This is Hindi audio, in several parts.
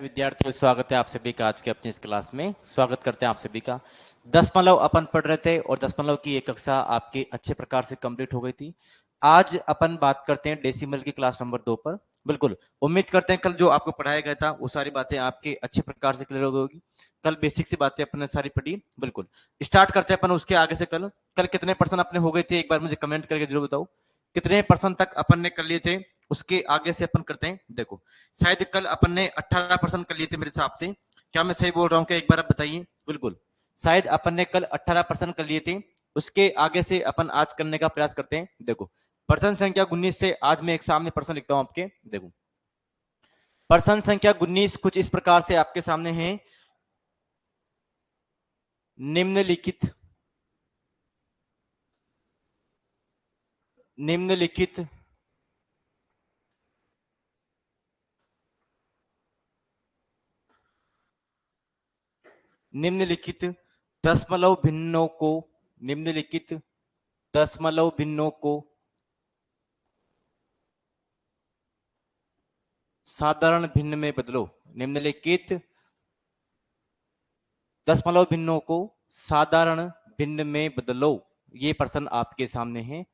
विद्यार्थियों, स्वागत है आप सभी का आज के अपनी इस क्लास में। स्वागत करते हैं आप सभी का। दशमलव अपन पढ़ रहे थे और दशमलव की एक कक्षा आपकी अच्छे प्रकार से कंप्लीट हो गई थी। आज अपन बात करते हैं डेसिमल की क्लास नंबर 2 पर। बिल्कुल उम्मीद करते हैं कल जो आपको पढ़ाया गया था वो सारी बातें आपके अच्छे प्रकार से क्लियर हो गई होगी। कल बेसिक सी बातें अपने सारी पढ़ी। बिल्कुल स्टार्ट करते हैं अपन उसके आगे से। कल कल कितने परसेंट अपने हो गए थे एक बार मुझे कमेंट करके जरूर बताओ, कितने परसेंट तक अपन ने कर लिए थे। उसके आगे से अपन करते हैं। देखो शायद कल अपन ने 18% कर लिए थे मेरे हिसाब से। क्या मैं सही बोल रहा हूँ क्या, एक बार आप बताइए। बिल्कुल शायद अपन ने कल 18% कर लिए थे। उसके आगे से अपन आज करने का प्रयास करते हैं। देखो पर्सन संख्या 19 से आज मैं एक सामने पर्सन लिखता हूं आपके। देखो पर्सन संख्या 19 कुछ इस प्रकार से आपके सामने है। निम्नलिखित निम्नलिखित निम्नलिखित दशमलव भिन्नों को निम्नलिखित दशमलव भिन्नों को साधारण भिन्न में बदलो। निम्नलिखित दशमलव भिन्नों को साधारण भिन्न में बदलो। ये प्रश्न आपके सामने है।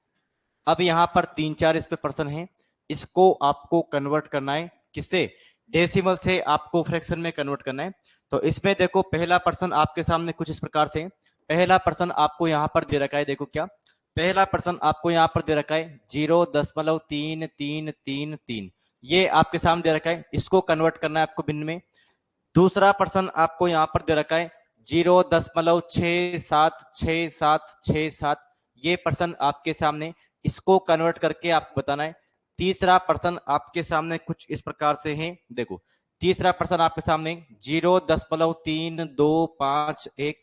अब यहां पर 3-4 इस पे प्रश्न है। इसको आपको कन्वर्ट करना है। किससे? डेसिमल से आपको फ्रैक्शन में कन्वर्ट करना है। तो इसमें देखो पहला प्रश्न आपके सामने कुछ इस प्रकार से। पहला प्रश्न आपको यहां पर दे रखा है। देखो क्या पहला प्रश्न आपको यहां पर दे रखा है 0.3333। ये आपके सामने दे रखा है। इसको कन्वर्ट करना है आपको भिन्न में। दूसरा प्रश्न आपको यहां पर दे रखा है 0.676767। ये प्रश्न आपके सामने, इसको कन्वर्ट करके आपको बताना है। तीसरा प्रश्न आपके सामने कुछ इस प्रकार से है। देखो तीसरा प्रश्न आपके सामने 0.3251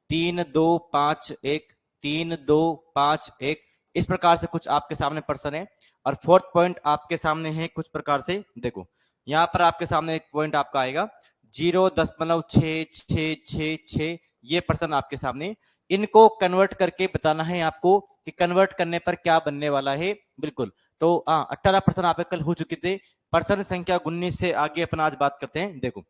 3251 3251 इस प्रकार से कुछ आपके सामने प्रश्न है। और फोर्थ पॉइंट आपके सामने है कुछ प्रकार से। देखो यहां पर आपके सामने एक पॉइंट आपका आएगा 0.6666। ये प्रश्न आपके सामने। इनको कन्वर्ट करके बताना है आपको कि कन्वर्ट करने पर क्या बनने वाला है। बिल्कुल तो 18% आपके कल हो चुके थे। प्रश्न संख्या 19 से आगे अपन आज बात करते हैं। देखो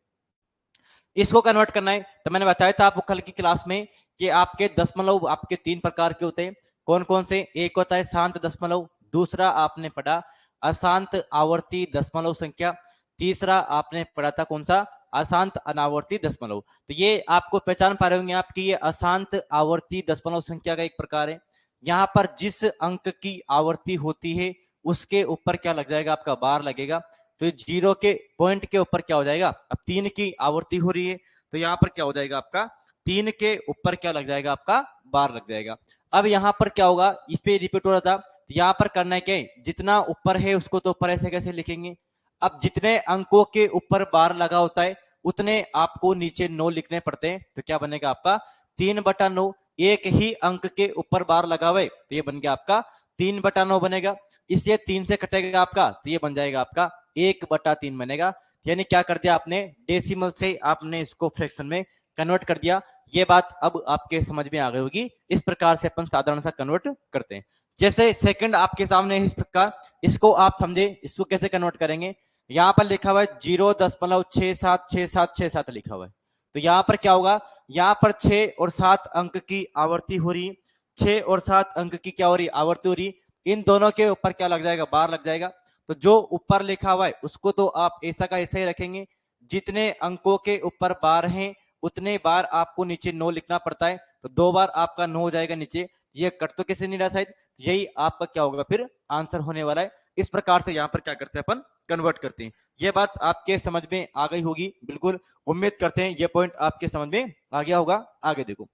इसको कन्वर्ट करना है। तो मैंने बताया था आपको कल की क्लास में कि आपके दशमलव आपके 3 प्रकार के होते हैं। कौन कौन से? एक होता है शांत दशमलव, दूसरा आपने पढ़ा अशांत आवर्ती दशमलव संख्या, तीसरा आपने पढ़ा था कौन सा? अशांत अनावर्ती दशमलव। तो ये आपको पहचान पा रहे होंगे आप कि ये अशांत आवर्ती दशमलव संख्या का एक प्रकार है। यहां पर जिस अंक की आवर्ती होती है उसके ऊपर क्या लग जाएगा? आपका बार लगेगा। तो जीरो के पॉइंट के ऊपर क्या हो जाएगा? अब 3 की आवर्ती हो रही है तो यहां पर क्या हो जाएगा? आपका 3 के ऊपर क्या लग जाएगा? आपका बार लग जाएगा। अब यहां पर क्या होगा? इस पे रिपीट हो रहा था तो यहां पर करना है क्या? जितना ऊपर है उसको तो ऊपर ऐसे कैसे लिखेंगे। अब जितने अंकों के ऊपर बार लगा होता है उतने आपको नीचे 9 लिखने पड़ते हैं। तो क्या बनेगा आपका 3/9। एक ही अंक के ऊपर बार लगा हुआ है तो ये बन गया आपका 3/9 बनेगा। इससे 3 से कटेगा आपका तो ये बन जाएगा आपका 1/3 बनेगा। यानी क्या कर दिया आपने? डेसिमल से आपने इसको फ्रैक्शन में कन्वर्ट कर दिया। ये बात अब आपके समझ में आ गई होगी। इस प्रकार से अपन साधारण सा कन्वर्ट करते हैं। जैसे सेकंड आपके सामने इस प्रकार, इसको आप समझे इसको कैसे कन्वर्ट करेंगे। यहां पर लिखा हुआ है 0.676767 लिखा हुआ है। तो यहां पर क्या होगा? यहां पर 6 और 7 अंक की आवर्ती हो रही। 6 और 7 अंक की क्या हो रही? आवर्ती हो रही। इन दोनों के ऊपर क्या लग जाएगा? बार लग जाएगा। तो जो ऊपर लिखा हुआ है उसको तो आप ऐसा का ऐसा ही रखेंगे। जितने अंकों के ऊपर बार हैं उतने बार आपको नीचे 9 लिखना पड़ता है। तो 2 बार आपका 9 हो जाएगा नीचे। ये कट तो किसी नहीं रहा शायद। यही आपका क्या होगा फिर आंसर होने वाला है। इस प्रकार से यहां पर क्या करते हैं अपन? कन्वर्ट करते हैं। ये बात आपके समझ में आ गई होगी। बिल्कुल उम्मीद करते हैं ये पॉइंट आपके समझ में आ गया होगा। आगे देखो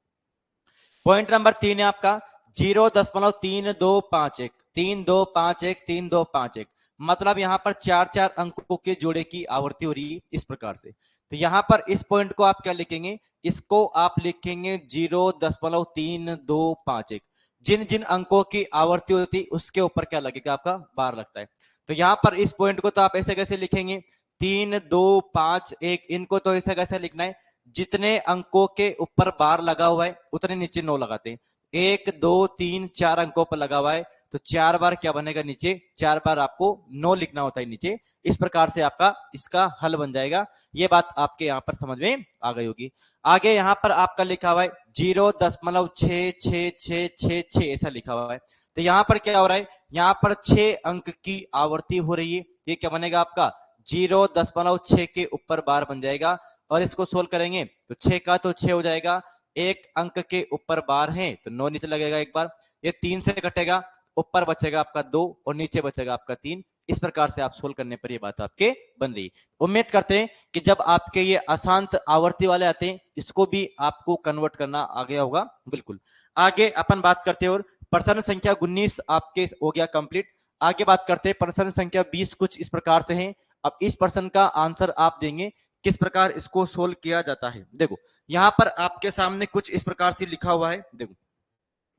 पॉइंट नंबर 3 है आपका 0.3251 3251 3251। मतलब यहां पर 4-4 अंकों के जोड़े की आवर्ती हो रही है इस प्रकार से। तो यहां पर इस पॉइंट को आप क्या लिखेंगे? इसको आप लिखेंगे 0.3251। जिन जिन अंकों की आवर्ती होती उसके ऊपर क्या लगेगा? आपका बार लगता है। तो यहां पर इस पॉइंट को तो आप ऐसे कैसे लिखेंगे? 3251। इनको तो ऐसे कैसे लिखना है? जितने अंकों के ऊपर बार लगा हुआ है उतने नीचे 9 लगाते हैं। 1 2 3 4 अंकों पर लगा हुआ है तो 4 बार क्या बनेगा नीचे, 4 बार आपको 9 लिखना होता है नीचे। इस प्रकार से आपका इसका हल बन जाएगा। ये बात आपके यहाँ पर समझ में आ गई होगी। आगे यहाँ पर आपका लिखा हुआ है 0.6666 ऐसा लिखा हुआ है। तो यहाँ पर क्या हो रहा है, यहाँ पर 6 अंक की आवर्ती हो रही है। ये क्या बनेगा आपका 0.6 के ऊपर बार बन जाएगा। और इसको सोल्व करेंगे तो 6 का तो 6 हो जाएगा, एक अंक के ऊपर बार है तो 9 नीचे लगेगा एक बार, ये 3 से कटेगा, ऊपर बचेगा आपका 2 और नीचे बचेगा आपका 3। इस प्रकार से आप सोल्व करने पर ये बात आपके बन रही। उम्मीद करते हैं कि जब आपके ये अशांत आवर्ती वाले आते हैं इसको भी आपको कन्वर्ट करना आ गया होगा। बिल्कुल, आगे अपन बात करते हैं और प्रश्न संख्या 19 आपके हो गया कंप्लीट। आगे बात करते हैं प्रश्न संख्या 20 कुछ इस प्रकार से है। अब इस प्रश्न का आंसर आप देंगे, किस प्रकार इसको सोल्व किया जाता है। देखो यहां पर आपके सामने कुछ इस प्रकार से लिखा हुआ है, देखो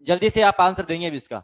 जल्दी से आप आंसर देंगे अभी इसका।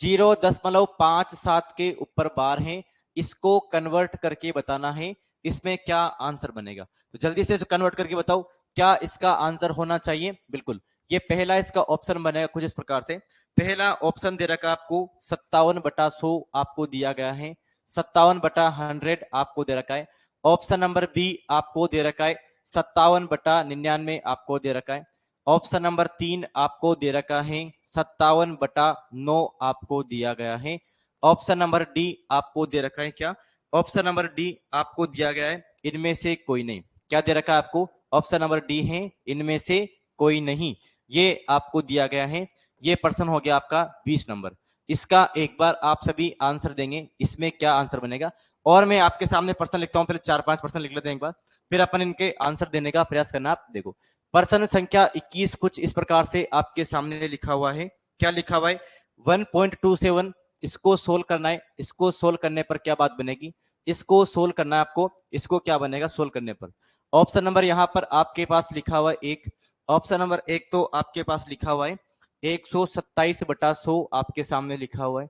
0.57 के ऊपर बार है, इसको कन्वर्ट करके बताना है इसमें क्या आंसर बनेगा। तो जल्दी से कन्वर्ट करके बताओ क्या इसका आंसर होना चाहिए। बिल्कुल, ये पहला इसका ऑप्शन बनेगा कुछ इस प्रकार से। पहला ऑप्शन दे रखा आपको 57/100 आपको दिया गया है, 57/100 आपको दे रखा है। ऑप्शन नंबर बी आपको दे रखा है 57/99 आपको दे रखा है। ऑप्शन नंबर 3 आपको दे रखा है 57/9 आपको दिया गया है। ऑप्शन नंबर डी आपको दे रखा है क्या, ऑप्शन नंबर डी आपको दिया गया है इनमें से कोई नहीं। क्या दे रखा है आपको, ऑप्शन नंबर डी है इनमें से कोई नहीं, ये आपको दिया गया है। ये प्रश्न हो गया आपका 20 नंबर। इसका एक बार आप सभी आंसर देंगे इसमें क्या आंसर बनेगा। और मैं आपके सामने प्रश्न लिखता हूं, पहले 4-5 प्रश्न लिख लेते हैं एक बार, फिर अपन इनके आंसर देने का प्रयास करना। आप देखो प्रश्न संख्या 21 कुछ इस प्रकार से आपके सामने लिखा हुआ है। क्या लिखा हुआ है 1.27, इसको सोल्व करना है। इसको सोल्व करने पर क्या बात बनेगी, इसको सोल्व करना है आपको, इसको क्या बनेगा सोल्व करने पर। ऑप्शन नंबर यहां पर आपके पास लिखा हुआ है एक, ऑप्शन नंबर एक तो आपके पास लिखा हुआ है 127/100 आपके सामने लिखा हुआ है,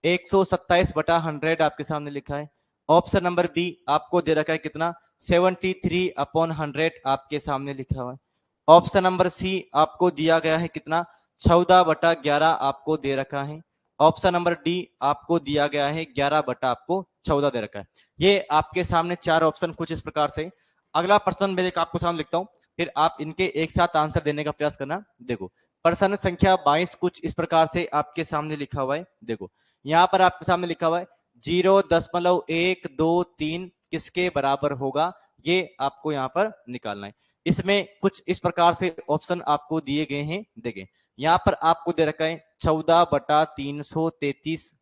127/100 आपके सामने लिखा है। ऑप्शन नंबर बी आपको दे रखा है कितना 73/100 आपके सामने लिखा हुआ है। ऑप्शन नंबर सी आपको दिया गया है कितना 14/11 आपको दे रखा है। ऑप्शन नंबर डी आपको दिया गया है 11/14 दे रखा है। ये आपके सामने 4 ऑप्शन कुछ इस प्रकार से। अगला प्रश्न मैं आपको सामने लिखता हूं, फिर आप इनके एक साथ आंसर देने का प्रयास करना। देखो प्रश्न संख्या 22 कुछ इस प्रकार से आपके सामने लिखा हुआ है। देखो यहां पर आपके सामने लिखा हुआ है 0.123 किसके बराबर होगा, ये आपको यहां पर निकालना है। इसमें कुछ इस प्रकार से ऑप्शन आपको दिए गए हैं। देखें यहां पर आपको दे रखा है 14/333।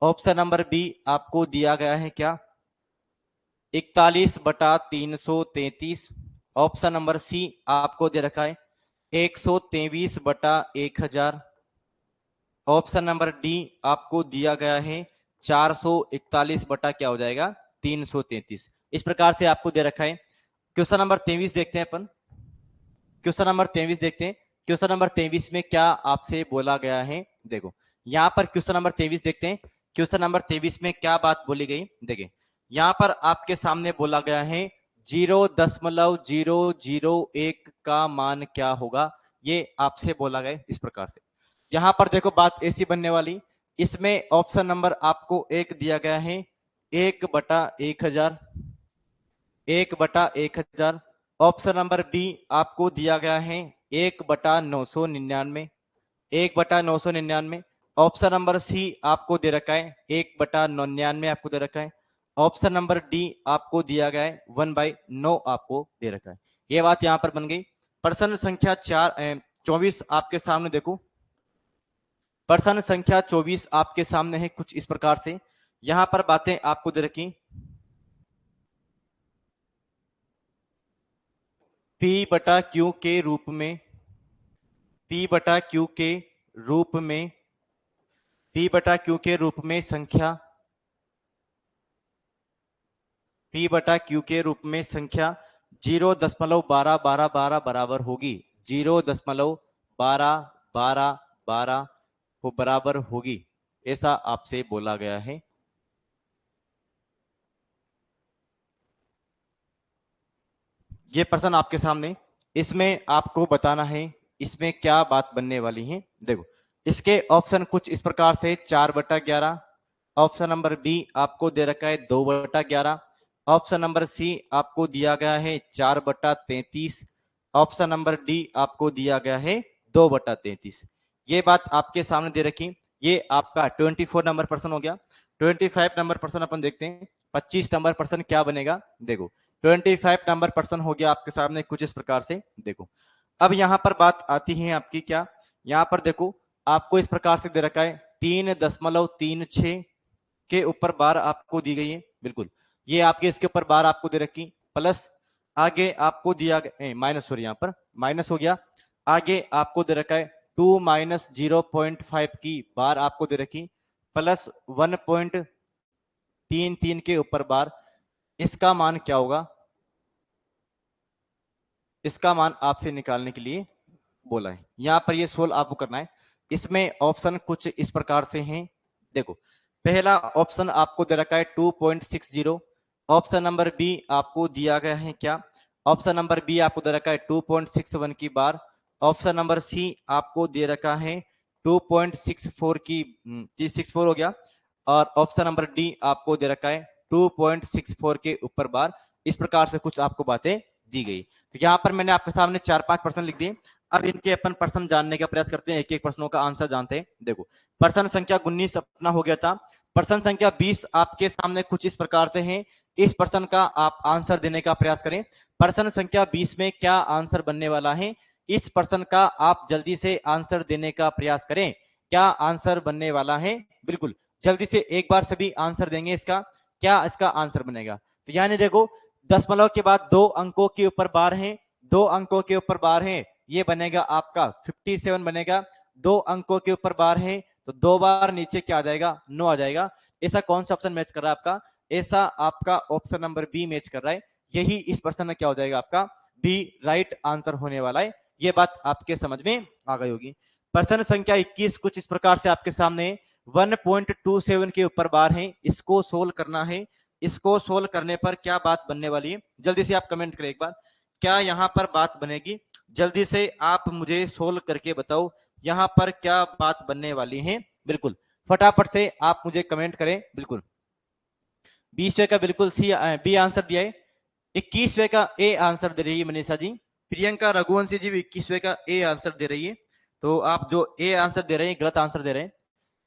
ऑप्शन नंबर बी आपको दिया गया है क्या 41/333। ऑप्शन नंबर सी आपको दे रखा है 123/1000। ऑप्शन नंबर डी आपको दिया गया है 441 बटा क्या हो जाएगा 333। इस प्रकार से आपको दे रखा है। क्वेश्चन नंबर 23 देखते हैं अपन, क्वेश्चन नंबर 23 देखते हैं। क्वेश्चन नंबर 23 में क्या आपसे बोला गया है। देखो यहां पर क्वेश्चन नंबर 23 देखते हैं। क्वेश्चन नंबर 23 में क्या बात बोली गई, देखिए यहां पर आपके सामने बोला गया है 0.001 का मान क्या होगा, ये आपसे बोला गया इस प्रकार से। यहां पर देखो बात ऐसी बनने वाली, इसमें ऑप्शन नंबर आपको एक दिया गया है 1/1000, 1/1000। ऑप्शन नंबर बी आपको दिया गया है 1/999, 1/999। ऑप्शन नंबर सी आपको दे रखा है 1/99 आपको दे रखा है। ऑप्शन नंबर डी आपको दिया गया है 1/9 आपको दे रखा है। ये बात यहां पर बन गई। प्रश्न संख्या 24 आपके सामने देखो, प्रश्न संख्या 24 आपके सामने है कुछ इस प्रकार से। यहां पर बातें आपको दे रखी P/Q के रूप में, P/Q के रूप में, P/Q के रूप में संख्या, P/Q के रूप में संख्या 0.1212 बराबर होगी, 0.1212 को बराबर होगी, ऐसा आपसे बोला गया है। ये प्रश्न आपके सामने, इसमें आपको बताना है इसमें क्या बात बनने वाली है। देखो इसके ऑप्शन कुछ इस प्रकार से 4/11, ऑप्शन नंबर बी आपको दे रखा है 2/11, ऑप्शन नंबर सी आपको दिया गया है 4/33, ऑप्शन नंबर डी आपको दिया गया है 2/33। ये बात आपके सामने दे रखी। ये आपका 24 नंबर पर्सन हो गया। 25 नंबर पर्सन अपन देखते हैं। 25 नंबर पर्सन क्या बनेगा, देखो 25 नंबर पर्सन हो गया आपके सामने कुछ इस प्रकार से। देखो अब यहां पर बात आती है आपकी क्या, यहां पर देखो आपको इस प्रकार से दे रखा है 3.36 के ऊपर बार आपको दी गई है। बिल्कुल ये आपके इसके ऊपर बार आपको दे रखी, प्लस आगे आपको दिया गया माइनस, सॉरी यहां पर माइनस हो गया। आगे आपको दे रखा है 2 - 0.5 की बार आपको दे रखी, प्लस 1.33 के ऊपर बार। इसका मान क्या होगा, इसका मान आपसे निकालने के लिए बोला है। यहां पर ये सोल्व आपको करना है। इसमें ऑप्शन कुछ इस प्रकार से हैं। देखो पहला ऑप्शन आपको दे रखा है 2.60, ऑप्शन नंबर बी आपको दिया गया है क्या, ऑप्शन नंबर बी आपको दे रखा है 2.61 की बार, ऑप्शन नंबर सी आपको दे रखा है 2.64 की 64 हो गया, और ऑप्शन नंबर डी आपको दे रखा है 2.64 के ऊपर बार। इस प्रकार से कुछ आपको बातें दी गई। तो यहां पर मैंने आपके सामने 4-5 प्रश्न लिख दिए। अब इनके अपन प्रश्न जानने का प्रयास करते हैं, एक एक प्रश्नों का आंसर जानते हैं। देखो प्रश्न संख्या 19 अपना हो गया था। प्रश्न संख्या 20 आपके सामने कुछ इस प्रकार से है। इस प्रश्न का आप आंसर देने का प्रयास करें। प्रश्न संख्या 20 में क्या आंसर बनने वाला है, इस प्रश्न का आप जल्दी से आंसर देने का प्रयास करें। क्या आंसर बनने वाला है, बिल्कुल जल्दी से एक बार सभी आंसर देंगे इसका, क्या इसका आंसर बनेगा। तो यानी देखो दशमलव के बाद 2 अंकों के ऊपर बार है, 2 अंकों के ऊपर बार है, ये बनेगा आपका 57 बनेगा। 2 अंकों के ऊपर बार है तो 2 बार नीचे क्या आ जाएगा, 9 आ जाएगा। ऐसा कौन सा ऑप्शन मैच कर रहा है आपका, ऐसा आपका ऑप्शन नंबर बी मैच कर रहा है। यही इस प्रश्न में क्या हो जाएगा आपका बी राइट आंसर होने वाला है। ये बात आपके समझ में आ गई होगी। प्रश्न संख्या 21 कुछ इस प्रकार से आपके सामने 1.27 के ऊपर बार है, इसको सोल्व करना है। इसको सोल्व करने पर क्या बात बनने वाली है, जल्दी से आप कमेंट करें एक बार, क्या यहां पर बात बनेगी, जल्दी से आप मुझे सोल्व करके बताओ यहां पर क्या बात बनने वाली है। बिल्कुल फटाफट से आप मुझे कमेंट करें। बिल्कुल 20वें का बिल्कुल सी बी आंसर दिया है। 21वें का ए आंसर दे रही है मनीषा जी। प्रियंका रघुवंशी जी भी 21वें का ए आंसर दे रही है। तो आप जो ए आंसर दे रहे हैं गलत आंसर दे रहे हैं।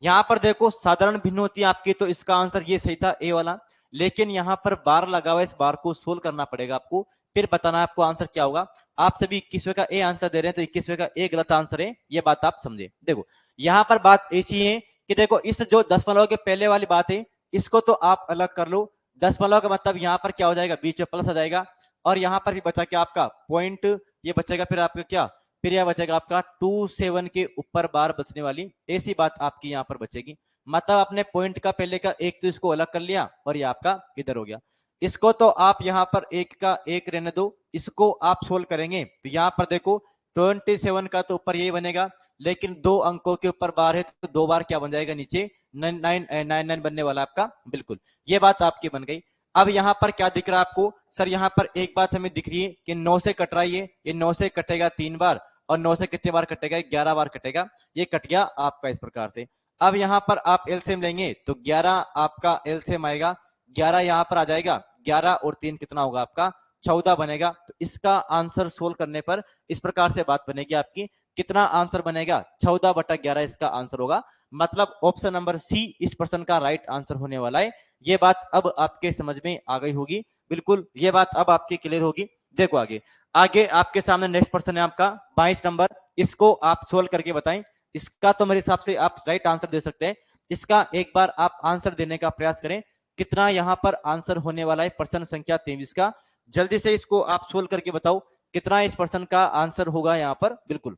यहां पर देखो साधारण भिन्न होती है आपकी, तो इसका आंसर ये सही था ए वाला, लेकिन यहां पर बार लगा हुआ, इस बार को सोल्व करना पड़ेगा आपको, फिर बताना है आपको आंसर क्या होगा। आप सभी 21वें का ए आंसर दे रहे हैं तो 21वें का ए गलत आंसर है, ये बात आप समझे। देखो यहां पर बात ऐसी है कि देखो इस जो दशमलव के पहले वाली बात है इसको तो आप अलग कर लो। दशमलव का मतलब यहां पर क्या हो जाएगा, बीच में प्लस आ जाएगा, और यहां पर भी बचा क्या आपका पॉइंट, ये बचेगा फिर आपका क्या, फिर यह बचेगा आपका 27 के ऊपर बार बचने वाली, ऐसी बात आपकी यहां पर बचेगी। मतलब अपने पॉइंट का पहले का एक तो इसको अलग कर लिया और ये आपका इधर हो गया। इसको तो आप यहां पर एक का एक रहने दो, इसको आप सोल्व करेंगे तो यहां पर देखो 27 का तो ऊपर यही बनेगा, लेकिन 2 अंकों के ऊपर बार है तो 2 बार क्या बन जाएगा नीचे 9 बनने वाला आपका। बिल्कुल ये बात आपकी बन गई। अब यहां पर क्या दिख रहा है आपको, सर यहां पर एक बात हमें दिख रही है कि 9 से कट रहा है, ये 9 से कटेगा 3 बार, और 9 से कितने बार कटेगा, 11 बार कटेगा, ये कट गया आपका इस प्रकार से। अब यहां पर आप एलसीएम लेंगे तो 11 आपका एलसीएम आएगा, 11 यहां पर आ जाएगा, 11 और 3 कितना होगा आपका 14 बनेगा। तो इसका आंसर सोल्व करने पर इस प्रकार से बात बनेगी आपकी, कितना आंसर बनेगा 14/11 इसका आंसर होगा। मतलब ऑप्शन नंबर सी इस प्रश्न का राइट आंसर होने वाला है। ये बात अब आपके समझ में आ गई होगी। बिल्कुल ये बात अब आपकी क्लियर होगी। देखो आगे आगे आपके सामने नेक्स्ट प्रश्न है आपका 22 नंबर, इसको आप सोल्व करके बताएं। इसका तो मेरे हिसाब से आप राइट आंसर दे सकते हैं, इसका एक बार आप आंसर देने का प्रयास करें, कितना यहां पर आंसर होने वाला है प्रश्न संख्या 23 का। जल्दी से इसको आप सोल्व करके बताओ कितना इस प्रश्न का आंसर होगा यहां पर। बिल्कुल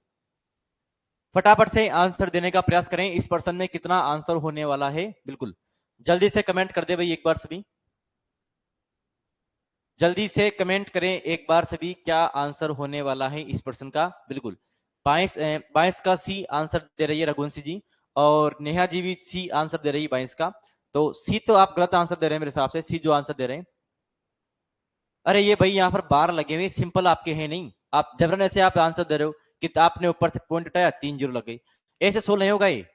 फटाफट से आंसर देने का प्रयास करें, इस प्रश्न में कितना आंसर होने वाला है। बिल्कुल जल्दी से कमेंट कर दे भाई एक बार सभी, जल्दी से कमेंट करें एक बार सभी, क्या आंसर होने वाला है इस प्रश्न का। बिल्कुल 22 का सी आंसर दे रही है रघुवंशी जी, और नेहा जी भी सी आंसर दे रही है 22 का। तो सी तो आप गलत आंसर दे रहे हैं मेरे हिसाब से, सी जो आंसर दे रहे हैं। अरे ये भाई यहाँ पर बार लगे हुए सिंपल आपके हैं नहीं, आप जबरन ऐसे आप आंसर दे रहे हो कि आपने ऊपर से पॉइंट हटाया 3 जीरो लग गई। ऐसे सोल्व नहीं होगा ये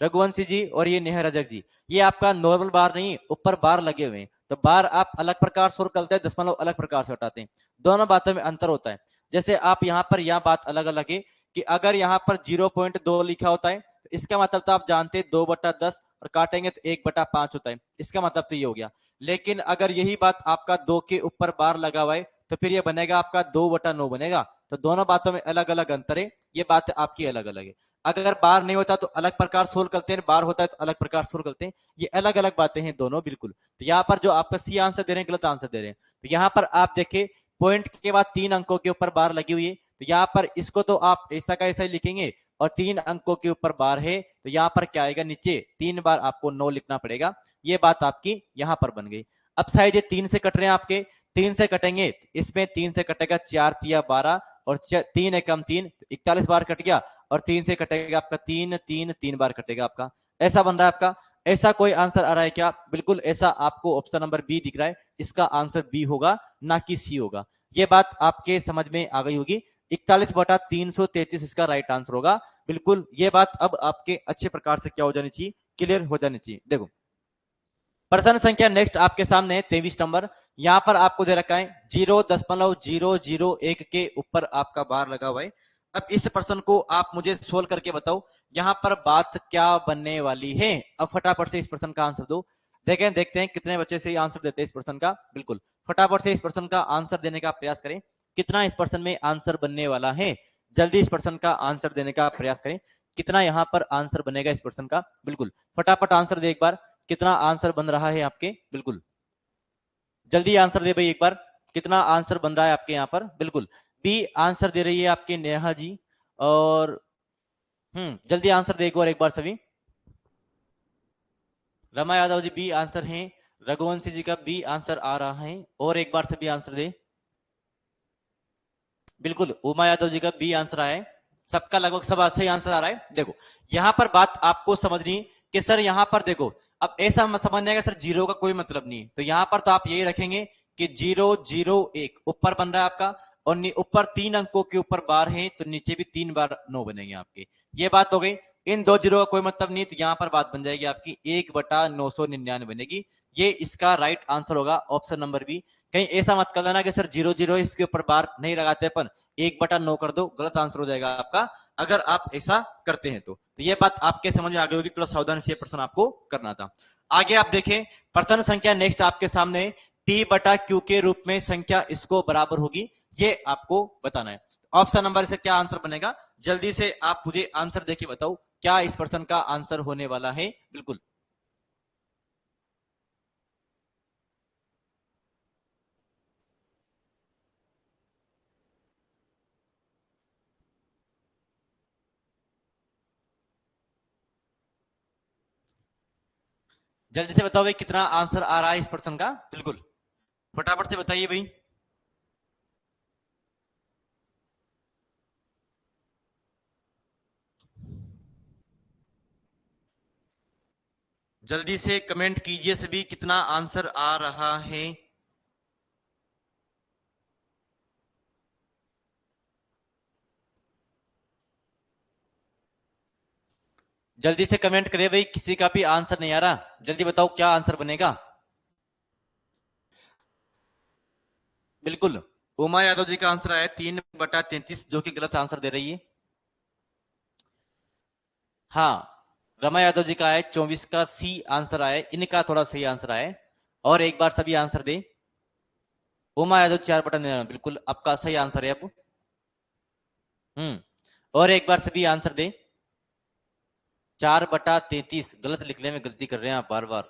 रघुवंशी जी और ये नेहा रजक जी, ये आपका नॉर्मल बार नहीं, ऊपर बार लगे हुए हैं, तो बार आप अलग प्रकार सोल्व करते हैं, दशमलव अलग प्रकार से हटाते हैं, दोनों बातों में अंतर होता है। जैसे आप यहाँ पर यह बात अलग अलग है कि अगर यहाँ पर 0.2 लिखा होता है तो इसका मतलब तो आप जानते हैं 2/10 और काटेंगे तो 1/5 होता है, इसका मतलब तो ये हो गया। लेकिन अगर यही बात आपका 2 के ऊपर बार लगा हुआ है तो फिर ये बनेगा आपका 2/9 बनेगा। तो दोनों बातों में अलग अलग अंतर है, ये बात आपकी अलग अलग है। अगर बार नहीं होता तो अलग प्रकार सोल्व करते हैं, बार होता है तो अलग प्रकार सोल्व करते हैं, ये अलग अलग बातें हैं दोनों बिल्कुल। तो यहाँ पर जो आपका सी आंसर दे रहे हैं गलत आंसर दे रहे हैं। तो यहाँ पर आप देखें पॉइंट के बाद 3 अंकों के ऊपर बार लगी हुई है, तो यहाँ पर इसको तो आप ऐसा का ऐसा ही लिखेंगे और 3 अंकों के ऊपर बार है तो यहाँ पर क्या आएगा, नीचे 3 बार आपको 9 लिखना पड़ेगा। ये बात आपकी यहाँ पर बन गई। अब शायद ये 3 से कट रहे हैं आपके, 3 से कटेंगे, इसमें 3 से कटेगा 4 तिया 12 और 3 एकम 3 41 बार कट गया, और 3 से कटेगा आपका 3 3 3 बार कटेगा आपका। ऐसा बन रहा है आपका। ऐसा कोई आंसर आ रहा है क्या? बिल्कुल ऐसा आपको ऑप्शन नंबर बी दिख रहा है, इसका आंसर बी होगा ना कि सी होगा। ये बात आपके समझ में आ गई होगी। 41/333 इसका राइट आंसर होगा। बिल्कुल ये बात अब आपके अच्छे प्रकार से क्या हो जानी चाहिए, क्लियर हो जानी चाहिए। देखो प्रश्न संख्या नेक्स्ट आपके सामने 23 नंबर, यहां पर आपको दे रखा है 0.001 के ऊपर आपका बार लगा हुआ है। अब इस प्रश्न को आप मुझे सोल्व करके बताओ यहां पर बात क्या बनने वाली है। अब फटाफट से इस प्रश्न का आंसर दो। देखें देखते हैं कितने बच्चे से आंसर देते हैं इस प्रश्न का। बिल्कुल फटाफट से इस प्रश्न का आंसर देने का प्रयास करें। कितना इस प्रश्न में आंसर बनने वाला है, जल्दी इस प्रश्न का आंसर देने का प्रयास करें। कितना यहां पर आंसर बनेगा इस प्रश्न का, बिल्कुल फटाफट आंसर दे एक बार। कितना आंसर बन रहा है आपके, बिल्कुल जल्दी आंसर दे भाई एक बार। कितना आंसर बन रहा है आपके यहाँ पर, बिल्कुल बी आंसर दे रही है आपकी नेहा जी। और जल्दी आंसर दे एक बार सभी। रमा यादव जी बी आंसर हैं, रघुवंशी जी का बी आंसर आ रहा है, और एक बार सभी आंसर दे। बिल्कुल उमा यादव जी का बी आंसर आया है, सबका लगभग सब सही आंसर आ रहा है। देखो यहां पर बात आपको समझनी कि सर यहां पर देखो, अब ऐसा समझ जाएगा सर जीरो का कोई मतलब नहीं है, तो यहां पर तो आप यही रखेंगे कि 001 ऊपर बन रहा है आपका, और ऊपर 3 अंकों के ऊपर बार है तो नीचे भी 3 बार 9 बनेंगे आपके। ये बात हो गई। इन दो जीरो का कोई मतलब नहीं, तो यहां पर बात बन जाएगी आपकी 1/999 बनेगी। ये इसका राइट आंसर होगा ऑप्शन नंबर बी। कहीं ऐसा मत कर लेना कि सर 0 इसके ऊपर बार नहीं लगाते अपन, 1/9 कर दो, गलत आंसर हो जाएगा आपका अगर आप ऐसा करते हैं तो ये बात आपके समझ में आ गई होगी। थोड़ा सावधानी से प्रश्न आपको करना था। आगे आप देखें प्रश्न संख्या नेक्स्ट आपके सामने P/Q के रूप में संख्या इसको बराबर होगी, ये आपको बताना है। ऑप्शन नंबर से क्या आंसर बनेगा, जल्दी से आप मुझे आंसर देके बताओ क्या इस प्रश्न का आंसर होने वाला है। बिल्कुल जल्दी से बताओ भाई कितना आंसर आ रहा है इस प्रश्न का, बिल्कुल फटाफट से बताइए भाई। जल्दी से कमेंट कीजिए सभी कितना आंसर आ रहा है। जल्दी से कमेंट करिए भाई, किसी का भी आंसर नहीं आ रहा, जल्दी बताओ क्या आंसर बनेगा। बिल्कुल उमा यादव जी का आंसर आया 3/33 जो कि गलत आंसर दे रही है। हाँ रमा यादव जी का है 24 का सी आंसर आया, इनका थोड़ा सही आंसर आया। और एक बार सभी आंसर दे। उमा यादव 4/99 बिल्कुल आपका सही आंसर है। अब और एक बार सभी आंसर दे। 4/33 गलत लिखने में गलती कर रहे हैं आप बार बार।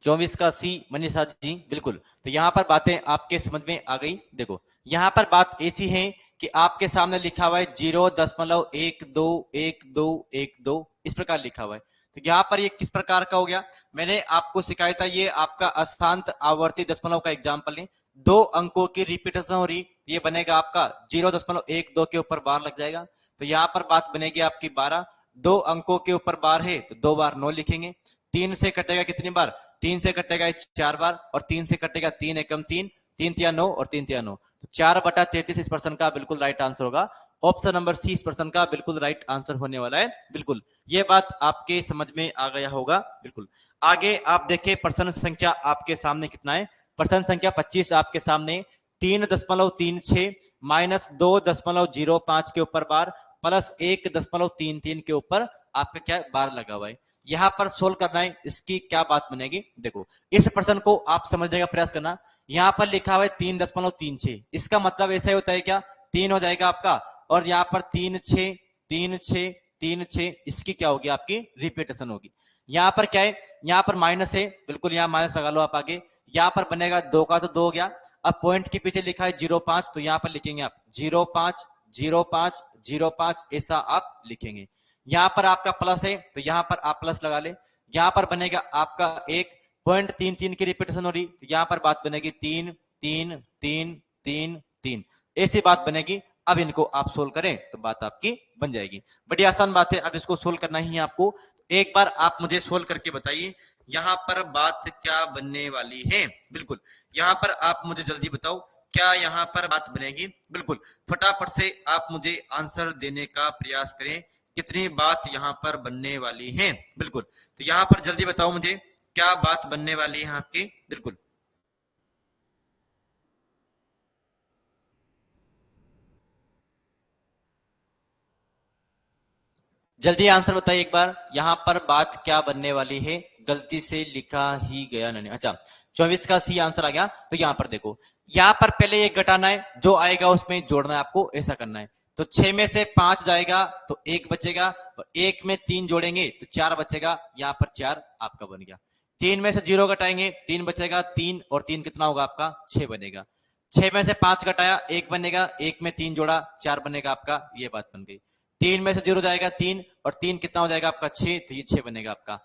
24 का सी मनीषा जी, बिल्कुल। तो यहां पर बातें आपके समझ में आ गई। देखो यहां पर बात ऐसी है कि आपके सामने लिखा हुआ है 0.121212 इस प्रकार लिखा हुआ है। तो यहाँ पर ये किस प्रकार का हो गया, मैंने आपको सिखाया था, ये आपका अस्थांत आवर्ती दशमलव का एग्जाम्पल है। 2 अंकों की रिपीटेशन हो रही, ये बनेगा आपका 0.12 के ऊपर बार लग जाएगा, तो यहाँ पर बात बनेगी आपकी 12। 2 अंकों के ऊपर बार है तो 2 बार 9 लिखेंगे। 3 से कटेगा कितनी बार, 3 से कटेगा 4 बार, और 3 से कटेगा 3 एकम 3, 3 तिया 9 और 3 तिया 9, तो 4/33 इस प्रश्न का बिल्कुल राइट आंसर होगा। ऑप्शन नंबर सी इस प्रश्न का बिल्कुल राइट आंसर होने वाला है। बिल्कुल ये बात आपके समझ में आ गया होगा। बिल्कुल आगे आप देखिए प्रश्न संख्या आपके सामने कितना है। प्रश्न संख्या 25 आपके सामने 3.36 माइनस 2.05 के ऊपर बार प्लस 1.33 के ऊपर आपका क्या बार लगा हुआ है। यहां पर सोल्व करना है, इसकी क्या बात बनेगी। देखो इस प्रश्न को आप समझने का प्रयास करना। यहां पर लिखा हुआ है 3.36, इसका मतलब ऐसा ही होता है क्या, 3 हो जाएगा आपका, और यहां पर 3 6 3 6 3 6, इसकी क्या होगी आपकी रिपीटेशन होगी। यहां पर क्या है, यहां पर माइनस है, बिल्कुल यहां माइनस लगा लो आप आगे। यहां पर बनेगा 2 का तो 2 हो गया। अब पॉइंट के पीछे लिखा है 0.5, तो यहां पर लिखेंगे आप 0.5 0.5 0.5 ऐसा आप लिखेंगे। यहां पर आपका प्लस है तो यहां पर आप प्लस लगा ले। यहां पर बनेगा आपका 1.33 की रिपीटेशन हो रही, तो यहां पर बात बनेगी 3 3 3 3 3, ऐसी बात बनेगी। अब इनको आप सोल्व करें तो बात आपकी बन जाएगी। बड़ी आसान बात है, अब इसको सोल्व करना ही है आपको। एक बार आप मुझे सोल्व करके बताइए यहां पर बात क्या बनने वाली है। बिल्कुल यहां पर आप मुझे जल्दी बताओ क्या यहां पर बात बनेगी। बिल्कुल फटाफट से आप मुझे आंसर देने का प्रयास करें, कितनी बात यहां पर बनने वाली है। बिल्कुल तो यहां पर जल्दी बताओ मुझे क्या बात बनने वाली है आपकी। बिल्कुल जल्दी आंसर बताइए एक बार, यहां पर बात क्या बनने वाली है। गलती से लिखा ही गया नहीं, अच्छा 24 का सी आंसर आ गया। तो यहां पर देखो, यहां पर पहले एक घटाना है, जो आएगा उसमें जोड़ना है आपको, ऐसा करना है। तो 6 में से 5 जाएगा तो 1 बचेगा, और 1 में 3 जोड़ेंगे तो 4 बचेगा, यहां पर 4 आपका बन गया। 3 में से 0 घटाएंगे 3 बचेगा, 3 और 3 कितना होगा आपका 6 बनेगा। 6 में से 5 घटाया 1 बनेगा, 1 में 3 जोड़ा 4 बनेगा आपका, ये बात बन गई। 3 में से 0 जाएगा 3, और 3 कितना हो जाएगा आपका 6, तो ये 6 बनेगा आपका।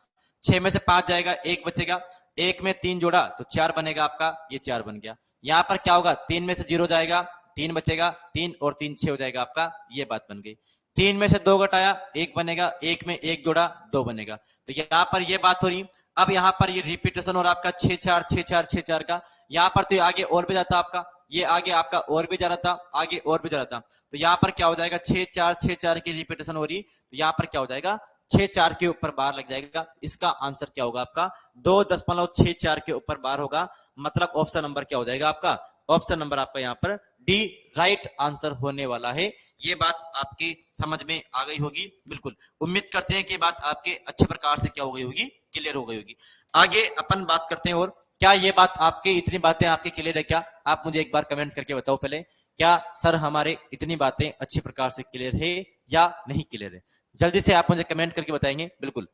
6 में से 5 जाएगा 1 बचेगा, 1 में 3 जोड़ा तो 4 बनेगा आपका, ये 4 बन गया। यहां पर क्या होगा, 3 में से 0 जाएगा 3 बचेगा, 3 और 3 6 हो जाएगा आपका, ये बात बन गई। 3 में से 2 घटाया 1 बनेगा, 1 में 1 जोड़ा 2 बनेगा, तो यहां पर ये बात हो रही। अब यहां पर ये रिपीटेशन और आपका 6 4 6 4 6 4 का, यहां पर तो ये आगे और भी जाता आपका, ये आगे आपका और भी जा रहा था, आगे और भी जा रहा था। तो यहां पर क्या हो जाएगा 6 4 6 4 की रिपीटेशन हो रही, तो यहां पर क्या हो जाएगा 6 4 के ऊपर बार लग जाएगा। इसका आंसर क्या होगा आपका 2.64 के ऊपर बार होगा। मतलब ऑप्शन नंबर क्या हो जाएगा आपका, ऑप्शन नंबर आपका यहां पर डी राइट आंसर होने वाला है। ये बात आपकी समझ में आ गई होगी। बिल्कुल उम्मीद करते हैं कि बात आपके अच्छे प्रकार से क्या हो गई होगी, क्लियर हो गई होगी। आगे अपन बात करते हैं, और क्या ये बात आपकी इतनी बातें आपकी क्लियर है क्या, आप मुझे एक बार कमेंट करके बताओ पहले, क्या सर हमारे इतनी बातें अच्छी प्रकार से क्लियर है या नहीं क्लियर है। जल्दी से आप मुझे कमेंट करके बताएंगे। बिल्कुल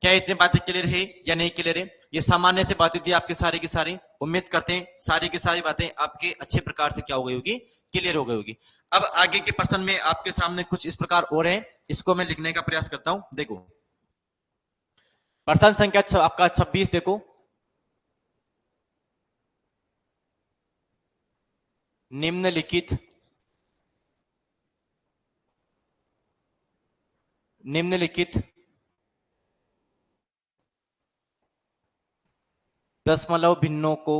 क्या इतनी बातें क्लियर है या नहीं क्लियर है। ये सामान्य से बातें थी आपकी सारी की सारी, उम्मीद करते हैं सारी की सारी बातें आपके अच्छे प्रकार से क्या हो गई होगी, क्लियर हो गई होगी। अब आगे के प्रश्न में आपके सामने कुछ इस प्रकार और है, इसको मैं लिखने का प्रयास करता हूं। देखो प्रश्न संख्या आपका 26 देखो, निम्नलिखित निम्नलिखित दशमलव भिन्नों को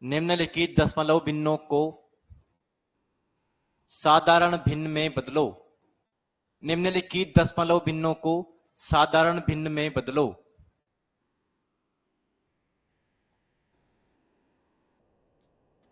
निम्नलिखित दशमलव भिन्नों को साधारण भिन्न में बदलो। निम्नलिखित दशमलव भिन्नों को साधारण भिन्न में बदलो।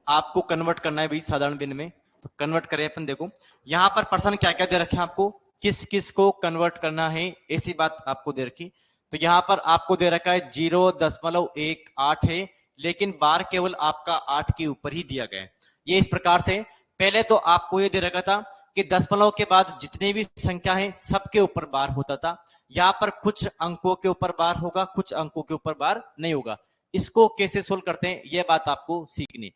आपको कन्वर्ट करना है भाई साधारण भिन्न में, तो कन्वर्ट करें अपन। देखो यहां पर प्रश्न क्या क्या दे रखे हैं आपको, किस किस को कन्वर्ट करना है, ऐसी बात आपको दे रखी। तो यहां पर आपको दे रखा है 0.18 है, लेकिन बार केवल आपका 8 के ऊपर ही दिया गया है। ये इस प्रकार से, पहले तो आपको ये दे रखा था कि दशमलव के बाद जितनी भी संख्या है सबके ऊपर बार होता था। यहां पर कुछ अंकों के ऊपर बार होगा, कुछ अंकों के ऊपर बार नहीं होगा। इसको कैसे सोल्व करते हैं यह बात आपको सीखनी।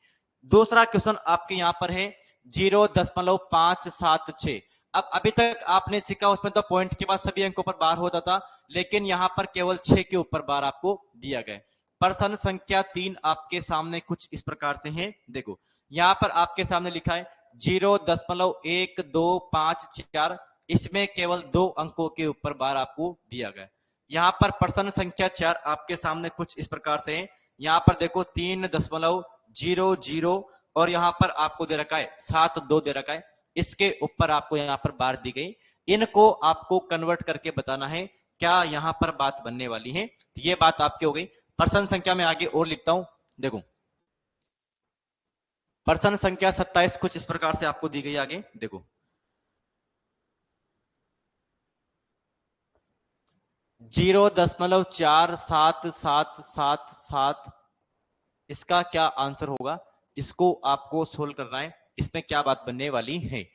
दूसरा क्वेश्चन आपके यहां पर है 0.576। अब अभी तक आपने सीखा उसमें तो पॉइंट के बाद सभी अंकों पर बार होता था, लेकिन यहां पर केवल 6 के ऊपर बार आपको दिया गया। प्रश्न संख्या 3 आपके सामने कुछ इस प्रकार से है। देखो यहां पर आपके सामने लिखा है 0.1254, इसमें केवल 2 अंकों के ऊपर बार आपको दिया गया। यहां पर प्रश्न संख्या 4 आपके सामने कुछ इस प्रकार से है। यहाँ पर देखो 3.00 और यहाँ पर आपको दे रखा है 7.2 दे रखा है, इसके ऊपर आपको यहाँ पर बार दी गई। इनको आपको कन्वर्ट करके बताना है क्या यहाँ पर बात बनने वाली है। तो ये बात आपकी हो गई। प्रश्न संख्या में आगे और लिखता हूं, देखो प्रश्न संख्या 27 कुछ इस प्रकार से आपको दी गई। आगे देखो 0.4777, इसका क्या आंसर होगा, इसको आपको सोल्व करना है। इसमें क्या बात बनने वाली है।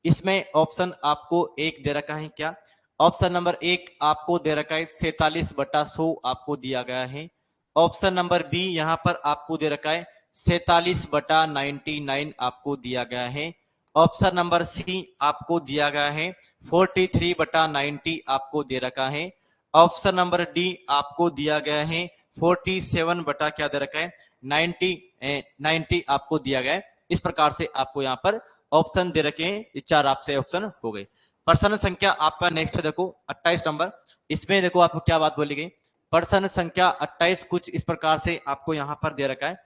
इसमें ऑप्शन आपको एक दे रखा है, क्या ऑप्शन नंबर एक आपको दे रखा है 47/100 आपको दिया गया है। ऑप्शन नंबर बी यहां पर आपको दे रखा है 47/99 आपको दिया गया है। ऑप्शन नंबर सी आपको दिया गया है 43/90 आपको दे रखा है। ऑप्शन नंबर डी आपको दिया गया है 47 बटा क्या दे रखा है 90 आपको दिया गया है। इस प्रकार से आपको यहाँ पर ऑप्शन दे रखे हैं, 4 आपसे ऑप्शन हो गए। प्रश्न संख्या आपका नेक्स्ट है, देखो 28 नंबर। इसमें देखो आपको क्या बात बोली गई। प्रश्न संख्या 28 कुछ इस प्रकार से आपको यहाँ पर दे रखा है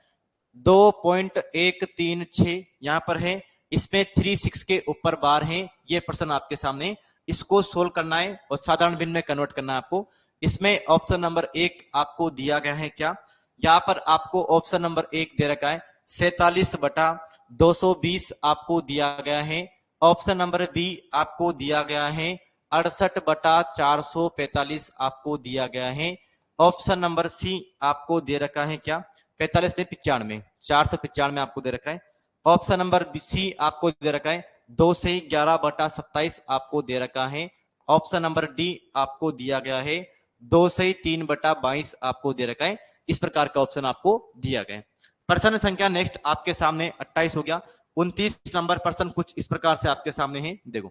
2.136 यहाँ पर है, इसमें 36 के ऊपर बार है। ये प्रश्न आपके सामने, इसको सोल्व करना है और साधारण भिन्न में कन्वर्ट करना है आपको। इसमें ऑप्शन नंबर एक आपको दिया गया है, क्या यहाँ पर आपको ऑप्शन नंबर एक दे रखा है 47/220 आपको दिया गया है। ऑप्शन नंबर बी आपको दिया गया है 68/445 आपको दिया गया है। ऑप्शन नंबर सी आपको दे रखा है क्या 45 नहीं 95 495 आपको दे रखा है। ऑप्शन नंबर सी आपको दे रखा है 2 से 11/27 आपको दे रखा है। ऑप्शन नंबर डी आपको दिया गया है 2 से 3/22 आपको दे रखा है। इस प्रकार का ऑप्शन आपको दिया गया है। प्रश्न संख्या नेक्स्ट आपके सामने 28 हो गया। 29 नंबर प्रश्न कुछ इस प्रकार से आपके सामने है, देखो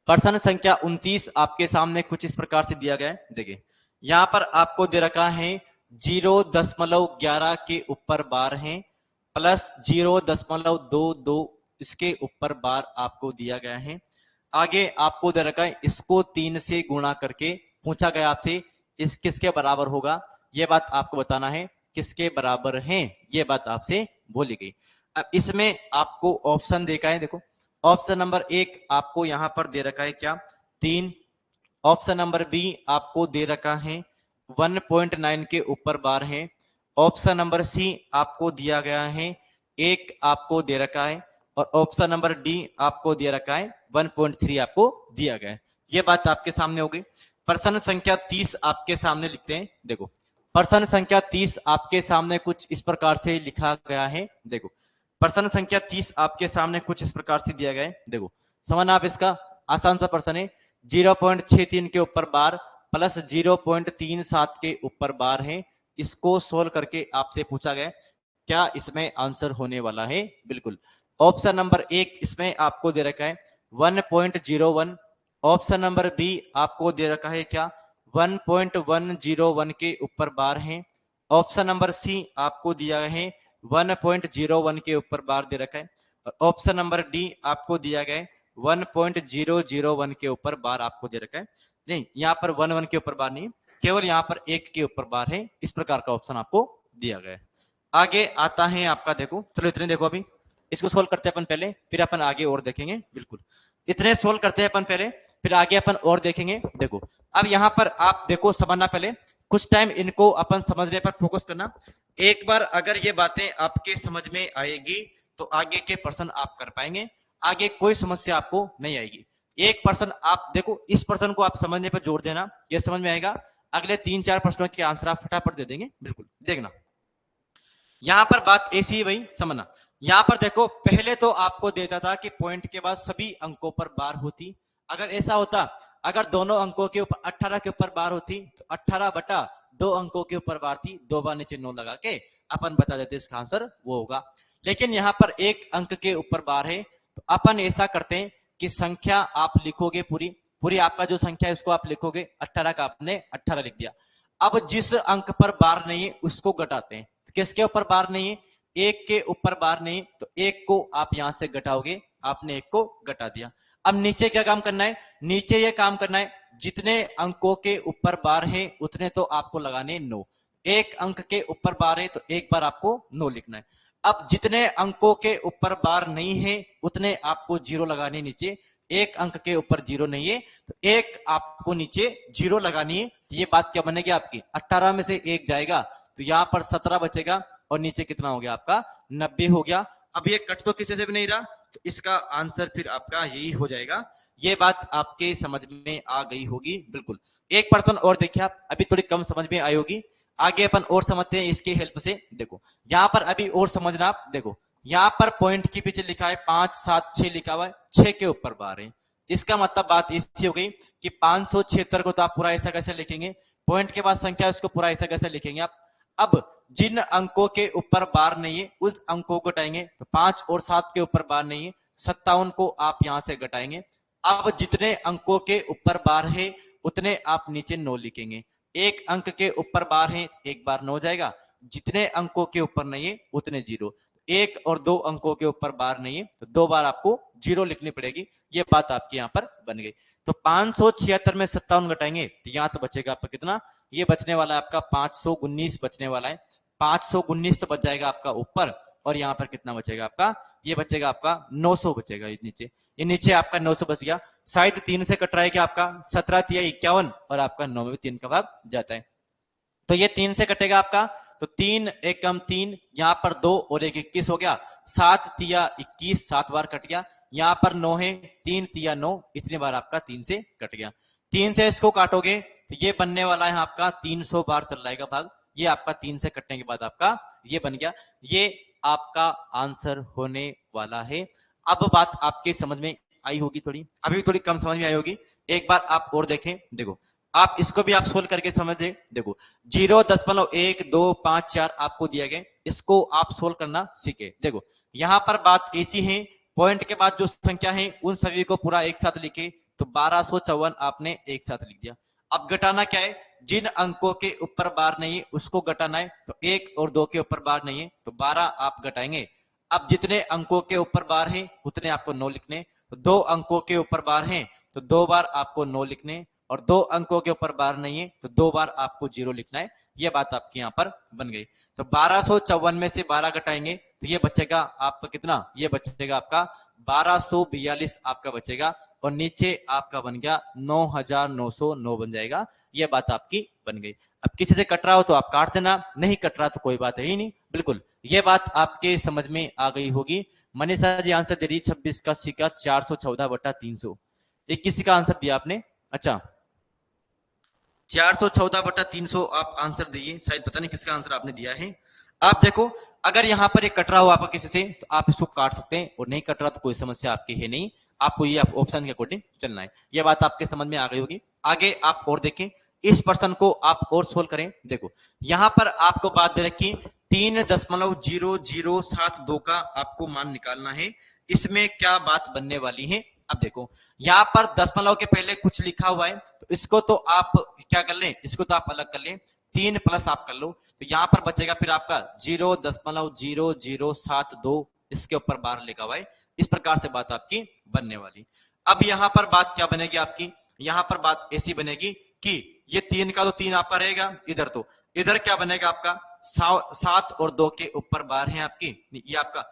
प्रश्न संख्या 29 आपके सामने कुछ इस प्रकार से दिया गया है। देखिए यहां पर आपको दे रखा है 0.11 के ऊपर बार है प्लस 0.22 इसके ऊपर बार आपको दिया गया है। आगे आपको दे रखा है इसको 3 से गुणा करके पूछा गया आपसे इस किसके बराबर होगा, यह बात आपको बताना है किसके बराबर है, यह बात आपसे बोली गई। अब इसमें आपको ऑप्शन देखा है, देखो ऑप्शन नंबर एक आपको यहां पर दे रखा है क्या 3। ऑप्शन नंबर बी आपको दे रखा है 1.9 के ऊपर बार है। ऑप्शन नंबर सी आपको दिया गया है 1 आपको दे रखा है। और ऑप्शन नंबर डी आपको दे रखा है 1.3 आपको दिया गया है। यह बात आपके सामने हो गई। प्रश्न संख्या 30 आपके सामने लिखते हैं, देखो प्रश्न संख्या 30 आपके सामने कुछ इस प्रकार से लिखा गया है। देखो प्रश्न संख्या 30 आपके सामने कुछ इस प्रकार से दिया गया है। देखो समझना आप, इसका आसान सा प्रश्न है 0.63 के ऊपर बार प्लस 0.37 के ऊपर बार है। इसको सोल्व करके आपसे पूछा गया क्या इसमें आंसर होने वाला है। बिल्कुल ऑप्शन नंबर एक इसमें आपको दे रखा है 1.01। ऑप्शन नंबर बी आपको दे रखा है क्या 1.101 के ऊपर बार है। ऑप्शन नंबर सी आपको दिया है 1.01 के ऊपर बार दे रखा है। ऑप्शन नंबर डी आपको दिया गया है 1.001 के ऊपर बार आपको दे रखा है। नहीं, यहाँ पर 1 के ऊपर बार नहीं, केवल यहाँ पर 1 के ऊपर बार है। इस प्रकार का ऑप्शन आपको दिया गया है। आगे आता है आपका, देखो चलो इतने देखो, अभी इसको सोल्व करते हैं अपन पहले, फिर अपन आगे और देखेंगे। बिल्कुल इतने सोल्व करते हैं अपन पहले, फिर आगे अपन और देखेंगे। देखो अब यहाँ पर आप देखो समझना, पहले कुछ टाइम इनको अपन समझने पर फोकस करना। एक बार अगर ये बातें आपके समझ में आएगी तो आगे के प्रश्न आप कर पाएंगे, आगे कोई समस्या आपको नहीं आएगी। एक प्रश्न आप देखो, इस प्रश्न को आप समझने पर जोर देना, ये समझ में आएगा, अगले 3-4 प्रश्नों के आंसर आप फटाफट दे देंगे। बिल्कुल देखना यहां पर बात ऐसी है भाई, समझना। यहां पर देखो पहले तो आपको देता था कि पॉइंट के बाद सभी अंकों पर बार होती। अगर ऐसा होता, अगर दोनों अंकों के ऊपर 18 के ऊपर बार होती तो 18/2 अंकों के ऊपर बार थी, 2 बार नीचे 9 लगा के अपन बता देते इसका आंसर वो होगा। लेकिन यहाँ पर 1 अंक के ऊपर बार है, तो अपन ऐसा करते हैं कि संख्या आप लिखोगे पूरी पूरी, आपका जो संख्या है उसको आप लिखोगे 18 का आपने 18 लिख दिया। अब जिस अंक पर बार नहीं है उसको घटाते हैं। किसके ऊपर बार नहीं है, 1 के ऊपर बार नहीं, तो 1 को आप यहां से घटाओगे, आपने 1 को घटा दिया। अब नीचे क्या काम करना है, नीचे ये काम करना है जितने अंकों के ऊपर बार है उतने तो आपको लगाने 9। एक अंक के ऊपर बार है तो एक बार आपको 9 लिखना है। अब जितने अंकों के ऊपर बार नहीं है उतने आपको 0 लगानी नीचे। एक अंक के ऊपर 0 नहीं है तो एक आपको नीचे 0 लगानी है। तो ये बात क्या बनेगी आपकी, 18 में से 1 जाएगा तो यहां पर 17 बचेगा और नीचे कितना हो गया आपका 90 हो गया। अब ये कट तो किसी से भी नहीं रहा तो इसका आंसर फिर आपका यही हो जाएगा। ये बात आपके समझ में आ गई होगी बिल्कुल। एक पर्सन और देखिए आप, अभी थोड़ी कम समझ में आई होगी, आगे अपन और समझते हैं इसके हेल्प से। देखो यहां पर अभी और समझना आप, देखो यहां पर पॉइंट के पीछे लिखा है 5 7 6 लिखा हुआ है, 6 के ऊपर बार है। इसका मतलब बात ऐसी हो गई कि 576 को तो आप पूरा ऐसा कैसे लिखेंगे, पॉइंट के बाद संख्या उसको पूरा ऐसा कैसे लिखेंगे आप। अब जिन अंकों के ऊपर बार नहीं है उस अंकों को घटाएंगे तो 5 और 7 के ऊपर बार नहीं है, 57 को आप यहां से घटाएंगे। अब जितने अंकों के ऊपर बार है उतने आप नीचे 9 लिखेंगे। एक अंक के ऊपर बार है एक बार 9 जाएगा, जितने अंकों के ऊपर नहीं है उतने 0। एक और 2 अंकों के ऊपर बार नहीं है तो 2 बार आपको 0 लिखनी पड़ेगी। ये बात आपकी यहां पर बन गई। तो 576 में 57 घटाएंगे तो यहां तो बचेगा आपका कितना, ये बचने वाला है आपका 519 बचने वाला है। 519 तो बच जाएगा आपका ऊपर और यहाँ पर कितना बचेगा आपका, ये बचेगा आपका 900 बचेगा नीचे। ये नीचे आपका 900 बच गया। शायद 3 से कट रहा है कि आपका 17 तिया 51 और आपका 9 में 3 का भाग जाता है तो ये 3 से कटेगा आपका। तो 3 एकम 3, यहां पर 2 और 1 21 हो गया। 7 तिया 21, 7 बार कट गया। यहां पर 9 है, 3 तिया 9, इतनी बार आपका 3 से कट गया। 3 से इसको काटोगे तो ये बनने वाला है आपका 300 बार चल जाएगा भाग। ये आपका 3 से कटने के बाद आपका ये बन गया। ये आपका आंसर होने वाला है। अब बात आपके समझ में आई होगी, थोड़ी अभी थोड़ी कम समझ में आई होगी। एक बार आप और देखें, देखो आप इसको भी आप सोल्व करके समझे। देखो 0.1254 आपको दिया गया, इसको आप सोल्व करना सीखे। देखो यहां पर बात ऐसी है, पॉइंट के बाद जो संख्या है उन सभी को पूरा एक साथ लिखे तो 1254 आपने एक साथ लिख दिया। अब घटाना क्या है, जिन अंकों के ऊपर बार नहीं है उसको घटाना है। तो 1 और 2 के ऊपर बार नहीं है तो 12 आप घटाएंगे। अब जितने अंकों के ऊपर बार है उतने आपको 9 लिखने। तो 2 अंकों के ऊपर बार है तो 2 बार आपको 9 लिखने और 2 अंकों के ऊपर बार नहीं है तो 2 बार आपको 0 लिखना है। ये बात आपकी यहां पर बन गई। तो 1254 में से 12 घटाएंगे तो ये बचेगा आपका कितना, ये बचेगा आपका 1242 आपका बचेगा और नीचे आपका बन गया 9909 बन जाएगा। ये बात आपकी बन गई। अब किसी से कट रहा हो तो आप काट देना, नहीं कट रहा तो कोई बात है ही नहीं बिल्कुल। ये बात आपके समझ में आ गई होगी। मनीषा जी आंसर दे दी 26 का सी का 414/300। एक किसी का आंसर दिया आपने, अच्छा 414/300 आप आंसर दिए, शायद पता नहीं किसका आंसर आपने दिया है। आप देखो अगर यहां पर एक कट रहा हो आपका किसी से तो आप इसको काट सकते हैं और नहीं कट रहा तो कोई समस्या आपकी है नहीं, आपको ये ऑप्शन के अकॉर्डिंग चलना है। ये बात आपके समझ में आ गई होगी। आगे आप और देखें, इस पर्सन को आप और सोल्व करें। देखो यहां पर आपको बात दे रखी 3.0072 का आपको मान निकालना है। इसमें क्या बात बनने वाली है, अब देखो यहां पर दशमलव के पहले कुछ लिखा हुआ है तो इसको तो आप क्या कर लें, इसको तो आप अलग कर लें, 3 प्लस आप कर लो तो यहां पर बचेगा फिर आपका 0.0072 इसके ऊपर बार लिखा हुआ है। इस प्रकार से बात आपकी बनने वाली। अब यहां पर बात क्या बनेगी आपकी, यहां पर बात ऐसी बनेगी कि ये 3 का तो 3 आपका रहेगा, इधर तो इधर क्या बनेगा आपका 7 और 2 के ऊपर बार है आपकी, ये आपका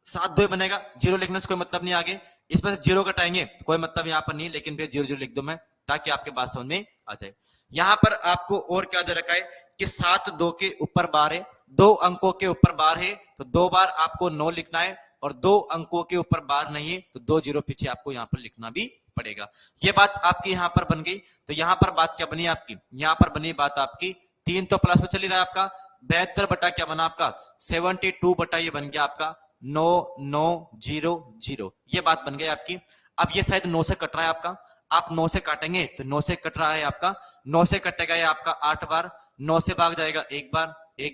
7 2 बनेगा। 0 लिखने से कोई मतलब नहीं, आगे इसमें से 0 घटाएंगे तो कोई मतलब यहाँ पर नहीं, लेकिन फिर 0 0 लिख दो मैं ताकि आपके बात समझ में आ जाए। यहां पर आपको और क्या दे रखा है कि 7 2 के ऊपर बार है, 2 अंकों के ऊपर बार है तो 2 बार आपको 9 लिखना है और 2 अंकों के ऊपर बार नहीं है तो 2 0 पीछे आपको यहाँ पर लिखना भी पड़ेगा। ये बात आपकी यहाँ पर बन गई। तो यहाँ पर बात क्या बनी आपकी, यहाँ पर बनी बात आपकी 3 तो प्लस में चली रहा है आपका 72 बटा क्या बना आपका 72 बटा ये बन गया आपका 9900, ये बात बन गई आपकी। अब ये शायद 9 से कट रहा है आपका, आप 9 से काटेंगे तो 9 से कट रहा है आपका, 9 से कटेगा ये आपका 8 बार, 9 से भाग जाएगा एक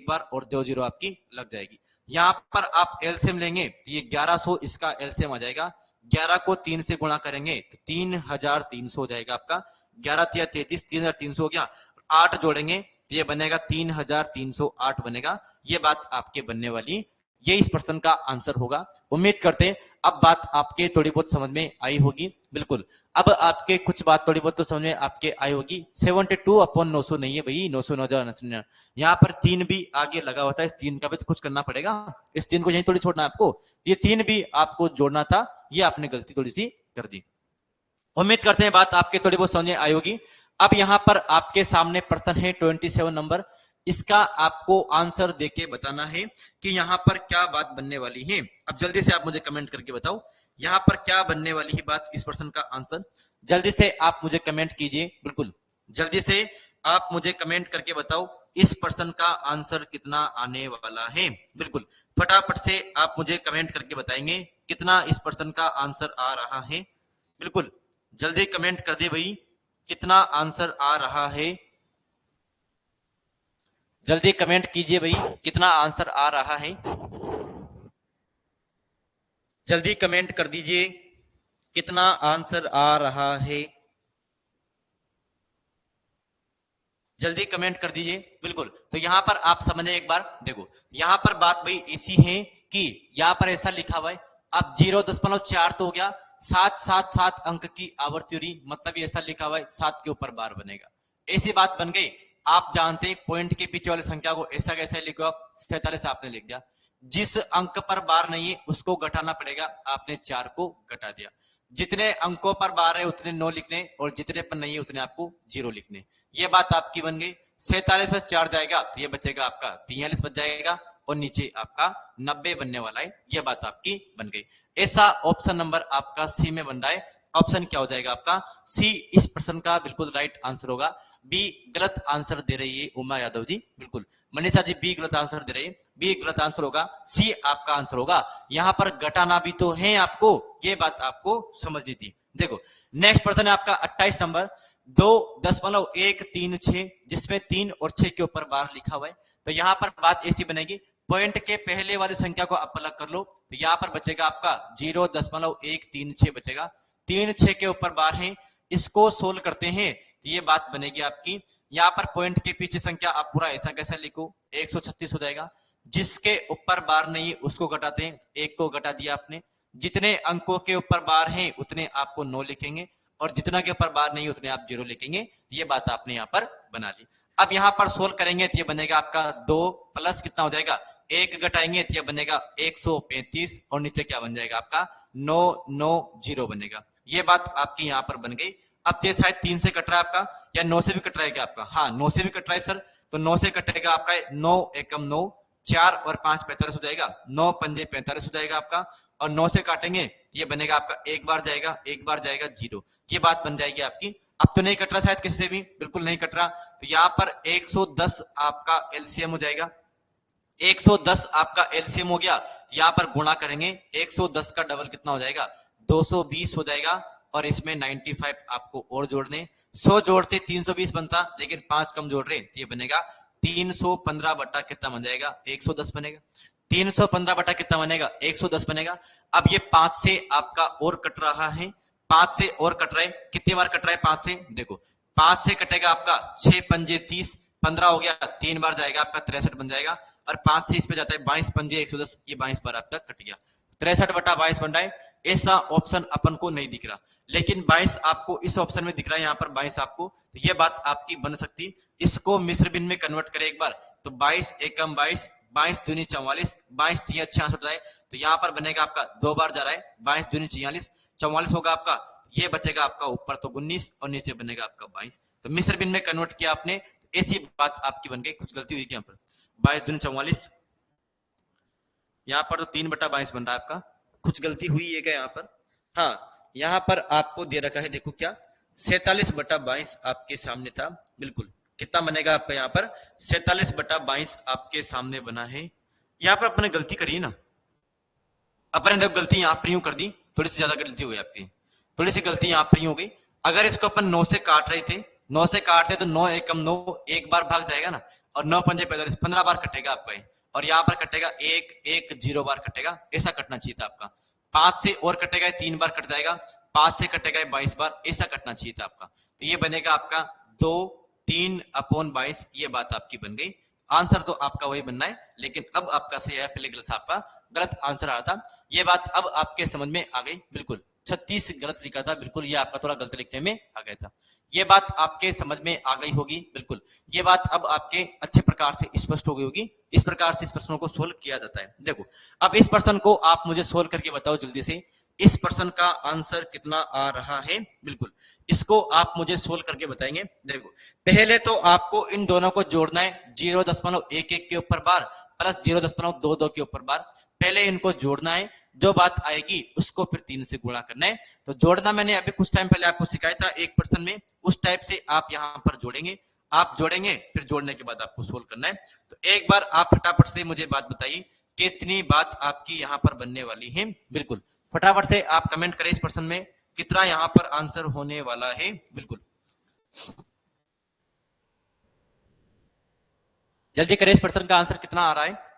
बार और 2 0 आपकी लग जाएगी। यहां पर आप एलसीएम लेंगे तो ये 1100 इसका एलसीएम आ जाएगा। 11 को 3 से गुणा करेंगे तो 3300 हो जाएगा आपका। 11 तिया 33, 3300 हो गया। 8 जोड़ेंगे तो ये बनेगा 3308 बनेगा। ये बात आपके बनने वाली ये इस प्रश्न का आंसर होगा। उम्मीद करते हैं अब बात आपके थोड़ी बहुत समझ में आई होगी। बिल्कुल, अब आपके कुछ बात थोड़ी बहुत तो समझ में आपके आई होगी। 72/900 नहीं है भाई, 999, यहाँ पर 3 भी आगे लगा होता है, इस 3 का भी तो कुछ करना पड़ेगा, इस 3 को यहीं थोड़ी छोड़ना है आपको, ये 3 भी आपको जोड़ना था, ये आपने गलती थोड़ी सी कर दी। उम्मीद करते हैं बात आपके थोड़ी बहुत समझ में आई होगी। अब यहां पर आपके सामने प्रश्न है 27 नंबर, इसका आपको आंसर देके बताना है कि यहां पर क्या बात बनने वाली है। अब जल्दी से आप मुझे कमेंट करके बताओ यहां पर क्या बनने वाली है बात, इस प्रश्न का आंसर जल्दी से आप मुझे कमेंट कीजिए। बिल्कुल जल्दी से आप मुझे कमेंट करके बताओ इस प्रश्न का आंसर कितना आने वाला है। बिल्कुल फटाफट से आप मुझे कमेंट करके बताएंगे कितना इस प्रश्न का आंसर आ रहा है। बिल्कुल जल्दी कमेंट कर दे भाई कितना आंसर आ रहा है, जल्दी कमेंट कीजिए भाई कितना आंसर आ रहा है, जल्दी कमेंट कर दीजिए कितना आंसर आ रहा है, जल्दी कमेंट कर दीजिए। बिल्कुल तो यहां पर आप समझे एक बार, देखो यहां पर बात भाई ऐसी है कि यहां पर ऐसा लिखा हुआ है, अब 0.4 तो हो गया, 7 अंक की आवर्ती हो रही, मतलब ये ऐसा लिखा हुआ है 7 के ऊपर बार बनेगा, ऐसी बात बन गई। आप जानते हैं पॉइंट के पीछे वाली संख्या को ऐसा कैसे लिखो, आप 47 आपने लिख दिया, जिस अंक पर बार नहीं है उसको घटाना पड़ेगा, आपने 4 को घटा दिया, जितने अंकों पर बार है उतने 9 लिखने और जितने पर नहीं है उतने आपको 0 लिखने, ये बात आपकी बन गई। 47 में 4 जाएगा तो ये बचेगा आपका 43 बच जाएगा और नीचे आपका 90 बनने वाला है, ये बात आपकी बन गई। ऐसा ऑप्शन नंबर आपका सी में बन रहा है। ऑप्शन क्या हो जाएगा आपका सी इस प्रश्न का बिल्कुल राइट आंसर होगा। बी गलत आंसर दे रही है उमा यादव जी, बिल्कुल मनीषा जी बी गलत आंसर दे रही है, बी गलत आंसर होगा, सी आपका आंसर होगा। यहां पर घटाना भी तो है आपको, ये बात आपको समझनी थी। देखो नेक्स्ट प्रश्न है आपका 28 नंबर, 2.136 जिसमें 3 और 6 के ऊपर बार लिखा हुआ है, तो यहां पर बात ऐसी बनेगी, पॉइंट के पहले वाली संख्या को आप अलग कर लो, तो यहां पर बचेगा आपका 0.136 बचेगा, 3 6 के ऊपर बार है, इसको सोल्व करते हैं तो ये बात बनेगी आपकी, यहां पर पॉइंट के पीछे संख्या आप पूरा ऐसा कैसे लिखो 136 हो जाएगा, जिसके ऊपर बार नहीं उसको घटाते हैं, एक को घटा दिया आपने, जितने अंकों के ऊपर बार हैं उतने आपको 9 लिखेंगे और जितना के ऊपर बार नहीं उतने आप 0 लिखेंगे, ये बात आपने यहाँ पर बना ली। अब यहाँ पर सोल्व करेंगे तो ये बनेगा आपका 2 प्लस कितना हो जाएगा, 1 घटाएंगे तो ये बनेगा 135 और नीचे क्या बन जाएगा आपका 990 बनेगा, ये बात आपकी यहाँ पर बन गई। अब ये शायद 3 से कट रहा है आपका या 9 से भी कट रहा है क्या आपका, हाँ 9 से भी कट रहा है सर, तो 9 से कटेगा आपका 9 एकम 9, 4 और 5 45 हो जाएगा, 9 पंजे 45 हो जाएगा आपका, और 9 से काटेंगे ये बनेगा आपका एक बार जाएगा 0, ये बात बन जाएगी आपकी। अब तो नहीं कट रहा शायद किसी से भी, बिल्कुल नहीं कट रहा, तो यहाँ पर 110 आपका एलसीएम हो जाएगा, 110 आपका एलसीएम हो गया, यहाँ पर गुणा करेंगे 110 का डबल कितना हो जाएगा 220 हो जाएगा, और इसमें 95 आपको और जोड़ने, 100 जोड़ते 320 बनता, लेकिन 5 कम जोड़ रहे तो ये बनेगा 315 बटा कितना बन जाएगा 110 बनेगा, 315 बटा कितना बनेगा 110 बनेगा। अब ये 5 से आपका और कट रहा है, 5 से और कट रहा है, कितनी बार कट रहा है 5 से, देखो 5 से कटेगा आपका 6 पंजे 30, 15 हो गया, 3 बार जाएगा आपका 63 बन जाएगा, और 5 से इस पे जाता है 22 पंजे 110, ये 22 बार आपका कट गया, 63 बटा 22 बन रहा है। ऐसा ऑप्शन अपन को नहीं दिख रहा, लेकिन 22 आपको इस ऑप्शन में दिख रहा है, यहाँ पर 22 आपको, तो ये बात आपकी बन सकती। इसको मिश्र भिन्न में कन्वर्ट करें एक बार, तो 22 एकम 22, 22 दूनी 44, 22 तिया 66 है, तो यहाँ पर बनेगा आपका 2 बार जा रहा है, 22 दूनी 44, 44 होगा आपका, ये बचेगा आपका ऊपर तो 19 और नीचे बनेगा आपका 22, तो मिश्र भिन्न में कन्वर्ट किया आपने, तो ऐसी बात आपकी बन गई। कुछ गलती हुई क्या यहाँ पर, 22 दूनी 44, यहाँ पर तो 3/22 बन रहा है आपका, कुछ गलती हुई है क्या यहाँ पर, हाँ यहाँ पर आपको दे रखा है, देखो क्या 47/22 आपके सामने था, बिल्कुल कितना बनेगा आपका यहाँ पर 47/22 आपके सामने बना है। यहाँ पर अपने गलती करी ना, अपने देखो गलती यहाँ पर यूं कर दी, थोड़ी सी ज्यादा गलती हुई आपकी, थोड़ी सी गलती यहाँ पर हो गई। अगर इसको अपन 9 से काट रहे थे, 9 से काटते तो 9 एकम 9, एक बार भाग जाएगा ना, और 9 पंजे 45, 15 बार कटेगा आपका, और यहाँ पर कटेगा 1 1 0 बार कटेगा, ऐसा कटना चाहिए था आपका। 5 से और कटेगा 3 बार कट जाएगा, 5 से कटेगा 22 बार, ऐसा कटना चाहिए था आपका, तो ये बनेगा आपका 2 3/22, ये बात आपकी बन गई। आंसर तो आपका वही बनना है, लेकिन अब आपका सही है, पहले गलत आपका गलत आंसर आ रहा था। ये बात अब आपके समझ में आ गई, बिल्कुल 36 गलत लिखा था, बिल्कुल ये आपका थोड़ा गलत लिखने में आ गया था। ये बात आपके समझ में आ गई होगी, बिल्कुल ये बात अब आपके अच्छे प्रकार से स्पष्ट हो गई होगी। इस प्रकार से इस प्रश्नों को सोल्व किया जाता है। देखो अब इस प्रश्न को आप मुझे सोल्व करके बताओ जल्दी से, इस प्रश्न का आंसर कितना आ रहा है, बिल्कुल इसको आप मुझे सोल्व करके बताएंगे। देखो पहले तो आपको इन दोनों को जोड़ना है, 0.11 के ऊपर बार प्लस 0.22 के ऊपर बार, पहले इनको जोड़ना है, जो बात आएगी उसको फिर 3 से गुणा करना है। तो जोड़ना मैंने अभी कुछ टाइम पहले आपको सिखाया था एक पर्सन में, उस टाइप से आप यहां पर जोड़ेंगे, आप जोड़ेंगे फिर जोड़ने के बाद आपको सोल्व करना है। तो एक बार आप फटाफट से मुझे बात बताइए कितनी बात आपकी यहां पर बनने वाली है, बिल्कुल फटाफट से आप कमेंट करें इस पर्सन में कितना यहां पर आंसर होने वाला है, बिल्कुल जल्दी करें इस पर्सन का आंसर कितना आ रहा है।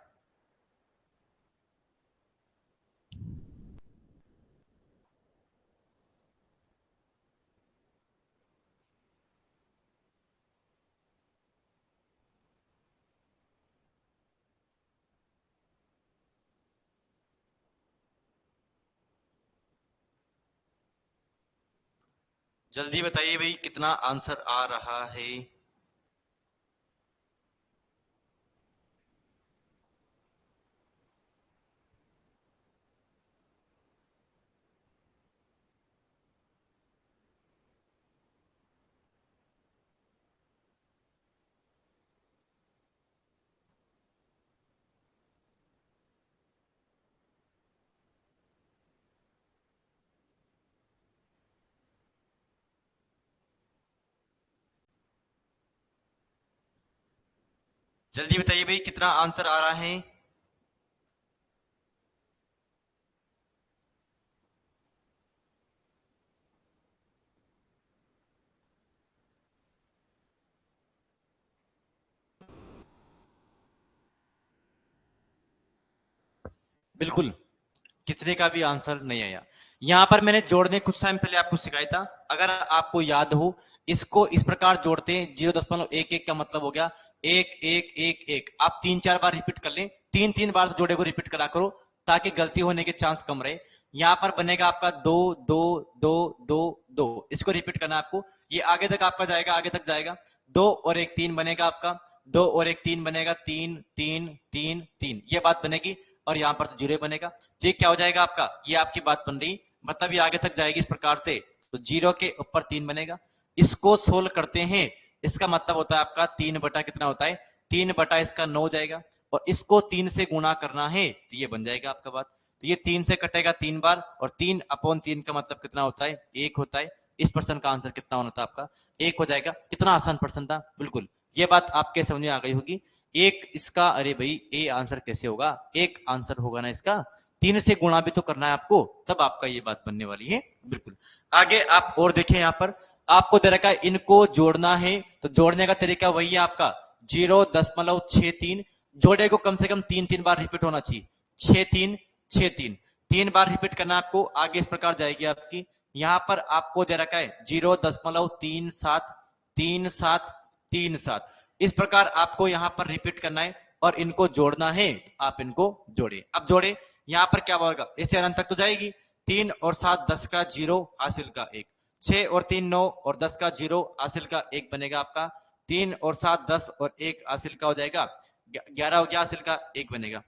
जल्दी बताइए भाई कितना आंसर आ रहा है। जल्दी बताइए भाई कितना आंसर आ रहा है। बिल्कुल किसी का भी आंसर नहीं आया। यहां पर मैंने जोड़ने कुछ टाइम पहले आपको सिखाया था, अगर आपको याद हो इसको इस प्रकार जोड़ते हैं, 0.11 का मतलब हो गया 1 1 1 1। आप 3 4 बार रिपीट कर लें, 3 3 बार जोड़े को रिपीट करा करो ताकि गलती होने के चांस कम रहे। यहां पर बनेगा आपका 2 2 2 2 2, इसको रिपीट करना आपको, ये आगे तक आपका जाएगा, आगे तक जाएगा, 2 और 1 3 बनेगा आपका, 2 और 1 3 बनेगा, 3 3 3 3, ये बात बनेगी और यहां पर तो 0 बनेगा। तो ये क्या हो जाएगा आपका, ये आपकी बात बन रही, मतलब ये आगे तक जाएगी इस प्रकार से, तो 0 के ऊपर 3 बनेगा। इसको सोल्व करते हैं, इसका मतलब होता है आपका 3 बटा कितना होता है, 3 बटा इसका 9 जाएगा, और इसको 3 से गुणा करना है तो ये बन जाएगा आपका बात। तो ये 3 से कटेगा 3 बार, और 3/3 का मतलब कितना होता है, 1 होता है। इस प्रश्न का आंसर कितना होना था आपका, 1 हो जाएगा। कितना आसान प्रश्न था, बिल्कुल ये बात आपके समझ में आ गई होगी। एक इसका, अरे भाई ए आंसर कैसे होगा, एक आंसर होगा ना इसका, 3 से गुणा भी तो करना है आपको, तब आपका ये बात बनने वाली है, बिल्कुल। आगे आप और देखें, यहां पर आपको दे रखा है इनको जोड़ना है, तो जोड़ने का तरीका वही है आपका 0.63, जोड़े को कम से कम 3 3 बार रिपीट होना चाहिए, 6 3 6 3, 3 बार रिपीट करना आपको। आगे इस प्रकार जाएगी आपकी, यहां पर आपको दे रखा है 0.37 37 37, इस प्रकार आपको यहां पर रिपीट करना है और इनको जोड़ना है, आप इनको जोड़े। अब जोड़े, यहां पर क्या होगा, इससे अनंत तक तो जाएगी, 3 और 7 10 का 0 हासिल का 1, 6 और 3 9 और 10 का 0 हासिल का 1 बनेगा आपका, 3 और 7 10 और 1 हासिल का हो जाएगा 11 हो गया, हासिल का 1 बनेगा,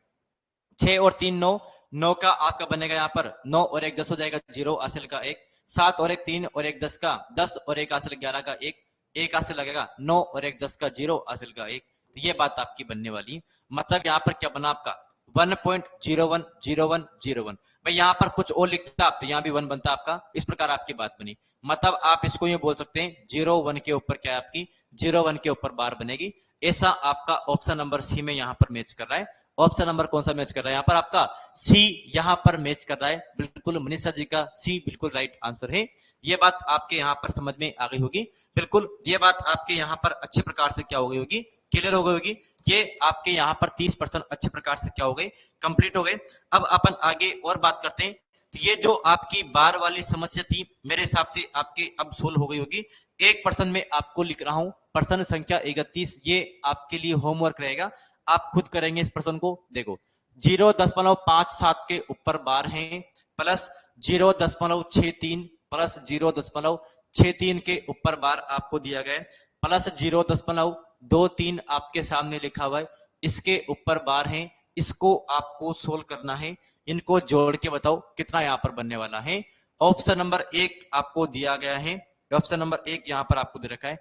6 और 3 9, 9 का आपका बनेगा यहाँ पर 9 और 1 10 हो जाएगा, 0 हासिल का 1, 7 और 1 3 और 1 10 का 10 और 1 हासिल 11 का 1, 1 हासिल लगेगा, 9 और 1 10 का 0 हासिल का 1। तो ये बात आपकी बनने वाली है, मतलब यहाँ पर क्या बना आपका 1.010101। भाई यहाँ पर कुछ और लिखता आप तो यहाँ भी 1 बनता आपका, इस प्रकार आपकी बात बनी। मतलब आप इसको ये बोल सकते हैं 0 1 के ऊपर क्या है आपकी, 0 1 के ऊपर बार बनेगी। ऐसा आपका ऑप्शन नंबर सी में यहाँ पर मैच कर रहा है। ऑप्शन नंबर कौन सा मैच कर रहा है, यहाँ पर आपका सी यहाँ पर मैच कर रहा है, बिल्कुल मनीषा जी का सी बिल्कुल राइट आंसर है। ये बात आपके यहाँ पर समझ में आ गई होगी, बिल्कुल ये बात आपके यहाँ पर अच्छे प्रकार से क्या हो गई होगी, क्लियर हो गई होगी। ये आपके यहाँ पर 30% अच्छे प्रकार से क्या हो गए, कंप्लीट हो गए। अब अपन आगे और बात करते हैं। तो ये जो आपकी बार वाली समस्या थी मेरे हिसाब से आपके अब सोल्व हो गई होगी। एक पर्सन में आपको लिख रहा हूं, पर्सन संख्या 31, ये आपके लिए होमवर्क रहेगा, आप खुद करेंगे इस पर्सन को। देखो 0.57 के ऊपर बार हैं, प्लस 0.63 प्लस 0.63 के ऊपर बार आपको दिया गया है, प्लस 0.23 आपके सामने लिखा हुआ है, इसके ऊपर बार हैं, इसको आपको सोल्व करना है, इनको जोड़ के बताओ कितना यहां पर बनने वाला है। ऑप्शन नंबर 1 आपको दिया गया है, ऑप्शन नंबर 1 यहां पर आपको दे रखा है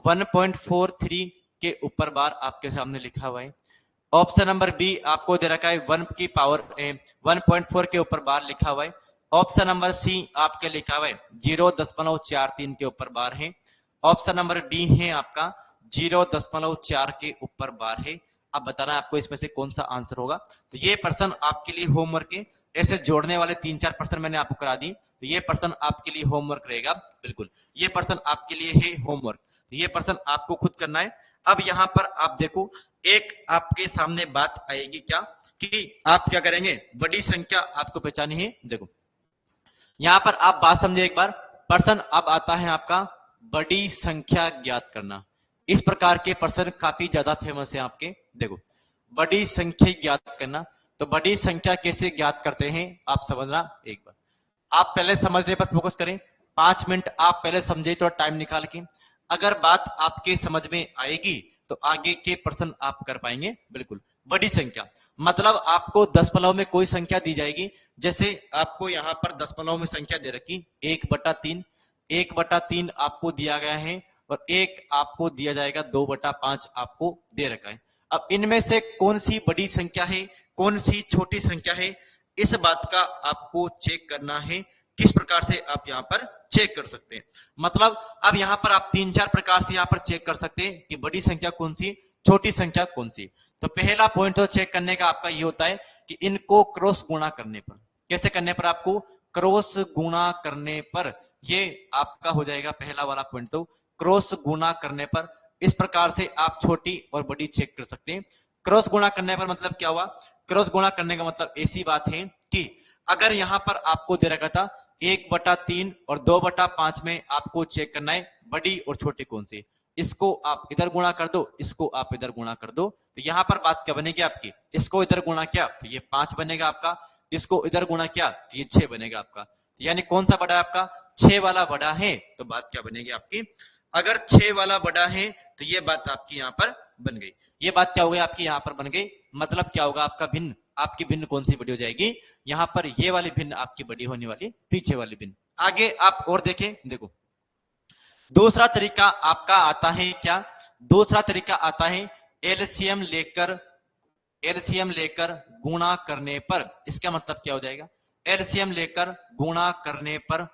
1.43 के ऊपर बार आपके सामने लिखा हुआ है। ऑप्शन नंबर बी आपको दे रखा है 1 की पावर 1.4 के ऊपर बार लिखा हुआ है। ऑप्शन नंबर सी आपके लिखा हुआ है 0.43 के ऊपर बार है। ऑप्शन नंबर डी है आपका 0.4 के ऊपर बार है। अब बताना आपको इसमें से कौन सा आंसर होगा। तो ये पर्सन आपके लिए होमवर्क है, ऐसे जोड़ने वाले 3-4 पर्सन मैंने आपको करा दी, तो ये पर्सन आपके लिए होमवर्क रहेगा। बिल्कुल ये पर्सन आपके लिए है होमवर्क, तो ये पर्सन आपको खुद करना है। अब यहां पर आप देखो एक आपके सामने बात आएगी क्या कि आप क्या करेंगे, बड़ी संख्या आपको पहचानी है। देखो यहां पर आप बात समझे एक बार, पर्सन अब आता है आपका बड़ी संख्या ज्ञात करना। इस प्रकार के पर्सन काफी ज्यादा फेमस है आपके। देखो बड़ी संख्या ज्ञात करना, तो बड़ी संख्या कैसे ज्ञात करते हैं आप समझना एक बार। आप पहले समझने पर फोकस करें, 5 मिनट आप पहले समझे, थोड़ा टाइम निकाल के। अगर बात आपके समझ में आएगी तो आगे के प्रश्न आप कर पाएंगे। बिल्कुल बड़ी संख्या मतलब आपको दशमलव में कोई संख्या दी जाएगी, जैसे आपको यहां पर दशमलव में संख्या दे रखी 1/3, 1/3 आपको दिया गया है, और 1 आपको दिया जाएगा, 2/5 आपको दे रखा है। अब इनमें से कौन सी बड़ी संख्या है, कौन सी छोटी संख्या है, इस बात का आपको चेक करना है। किस प्रकार से आप यहां पर चेक कर सकते हैं, मतलब अब यहां पर आप 3-4 प्रकार से यहां पर चेक कर सकते हैं कि बड़ी संख्या कौन सी, छोटी संख्या कौन सी। तो पहला पॉइंट तो चेक करने का आपका ये होता है कि इनको क्रॉस गुणा करने पर, कैसे करने पर, आपको क्रॉस गुणा करने पर, ये आपका हो जाएगा पहला वाला पॉइंट। तो क्रॉस गुणा करने पर इस प्रकार से आप छोटी और बड़ी चेक कर सकते हैं। क्रॉस गुणा करने पर मतलब क्या हुआ, क्रॉस गुणा करने का मतलब ऐसी बात है कि अगर यहां पर आपको दे रखा था 1/3 और 2/5 में आपको चेक करना है बड़ी और छोटी कौन सी, इसको आप इधर गुणा कर दो, इसको आप इधर गुणा कर दो, तो यहां पर बात क्या बनेगी आपकी, इसको इधर गुणा किया तो ये 5 बनेगा आपका, इसको इधर गुणा किया तो ये 6 बनेगा आपका। यानी कौन सा बड़ा है आपका, 6 वाला बड़ा है। तो बात क्या बनेगी आपकी, अगर 6 वाला बड़ा है तो ये बात आपकी यहां पर बन गई। ये बात क्या हो गई आपकी यहां पर बन गई, मतलब क्या होगा आपका भिन्न, आपकी भिन्न कौन सी बड़ी हो जाएगी, यहां पर ये वाली भिन्न आपकी बड़ी होने वाली, पीछे वाली भिन्न। आगे आप और देखें, देखो दूसरा तरीका आपका आता है क्या, दूसरा तरीका आता है एलसीएम लेकर गुणा करने पर। इसका मतलब क्या हो जाएगा, एलसीएम लेकर गुणा करने पर,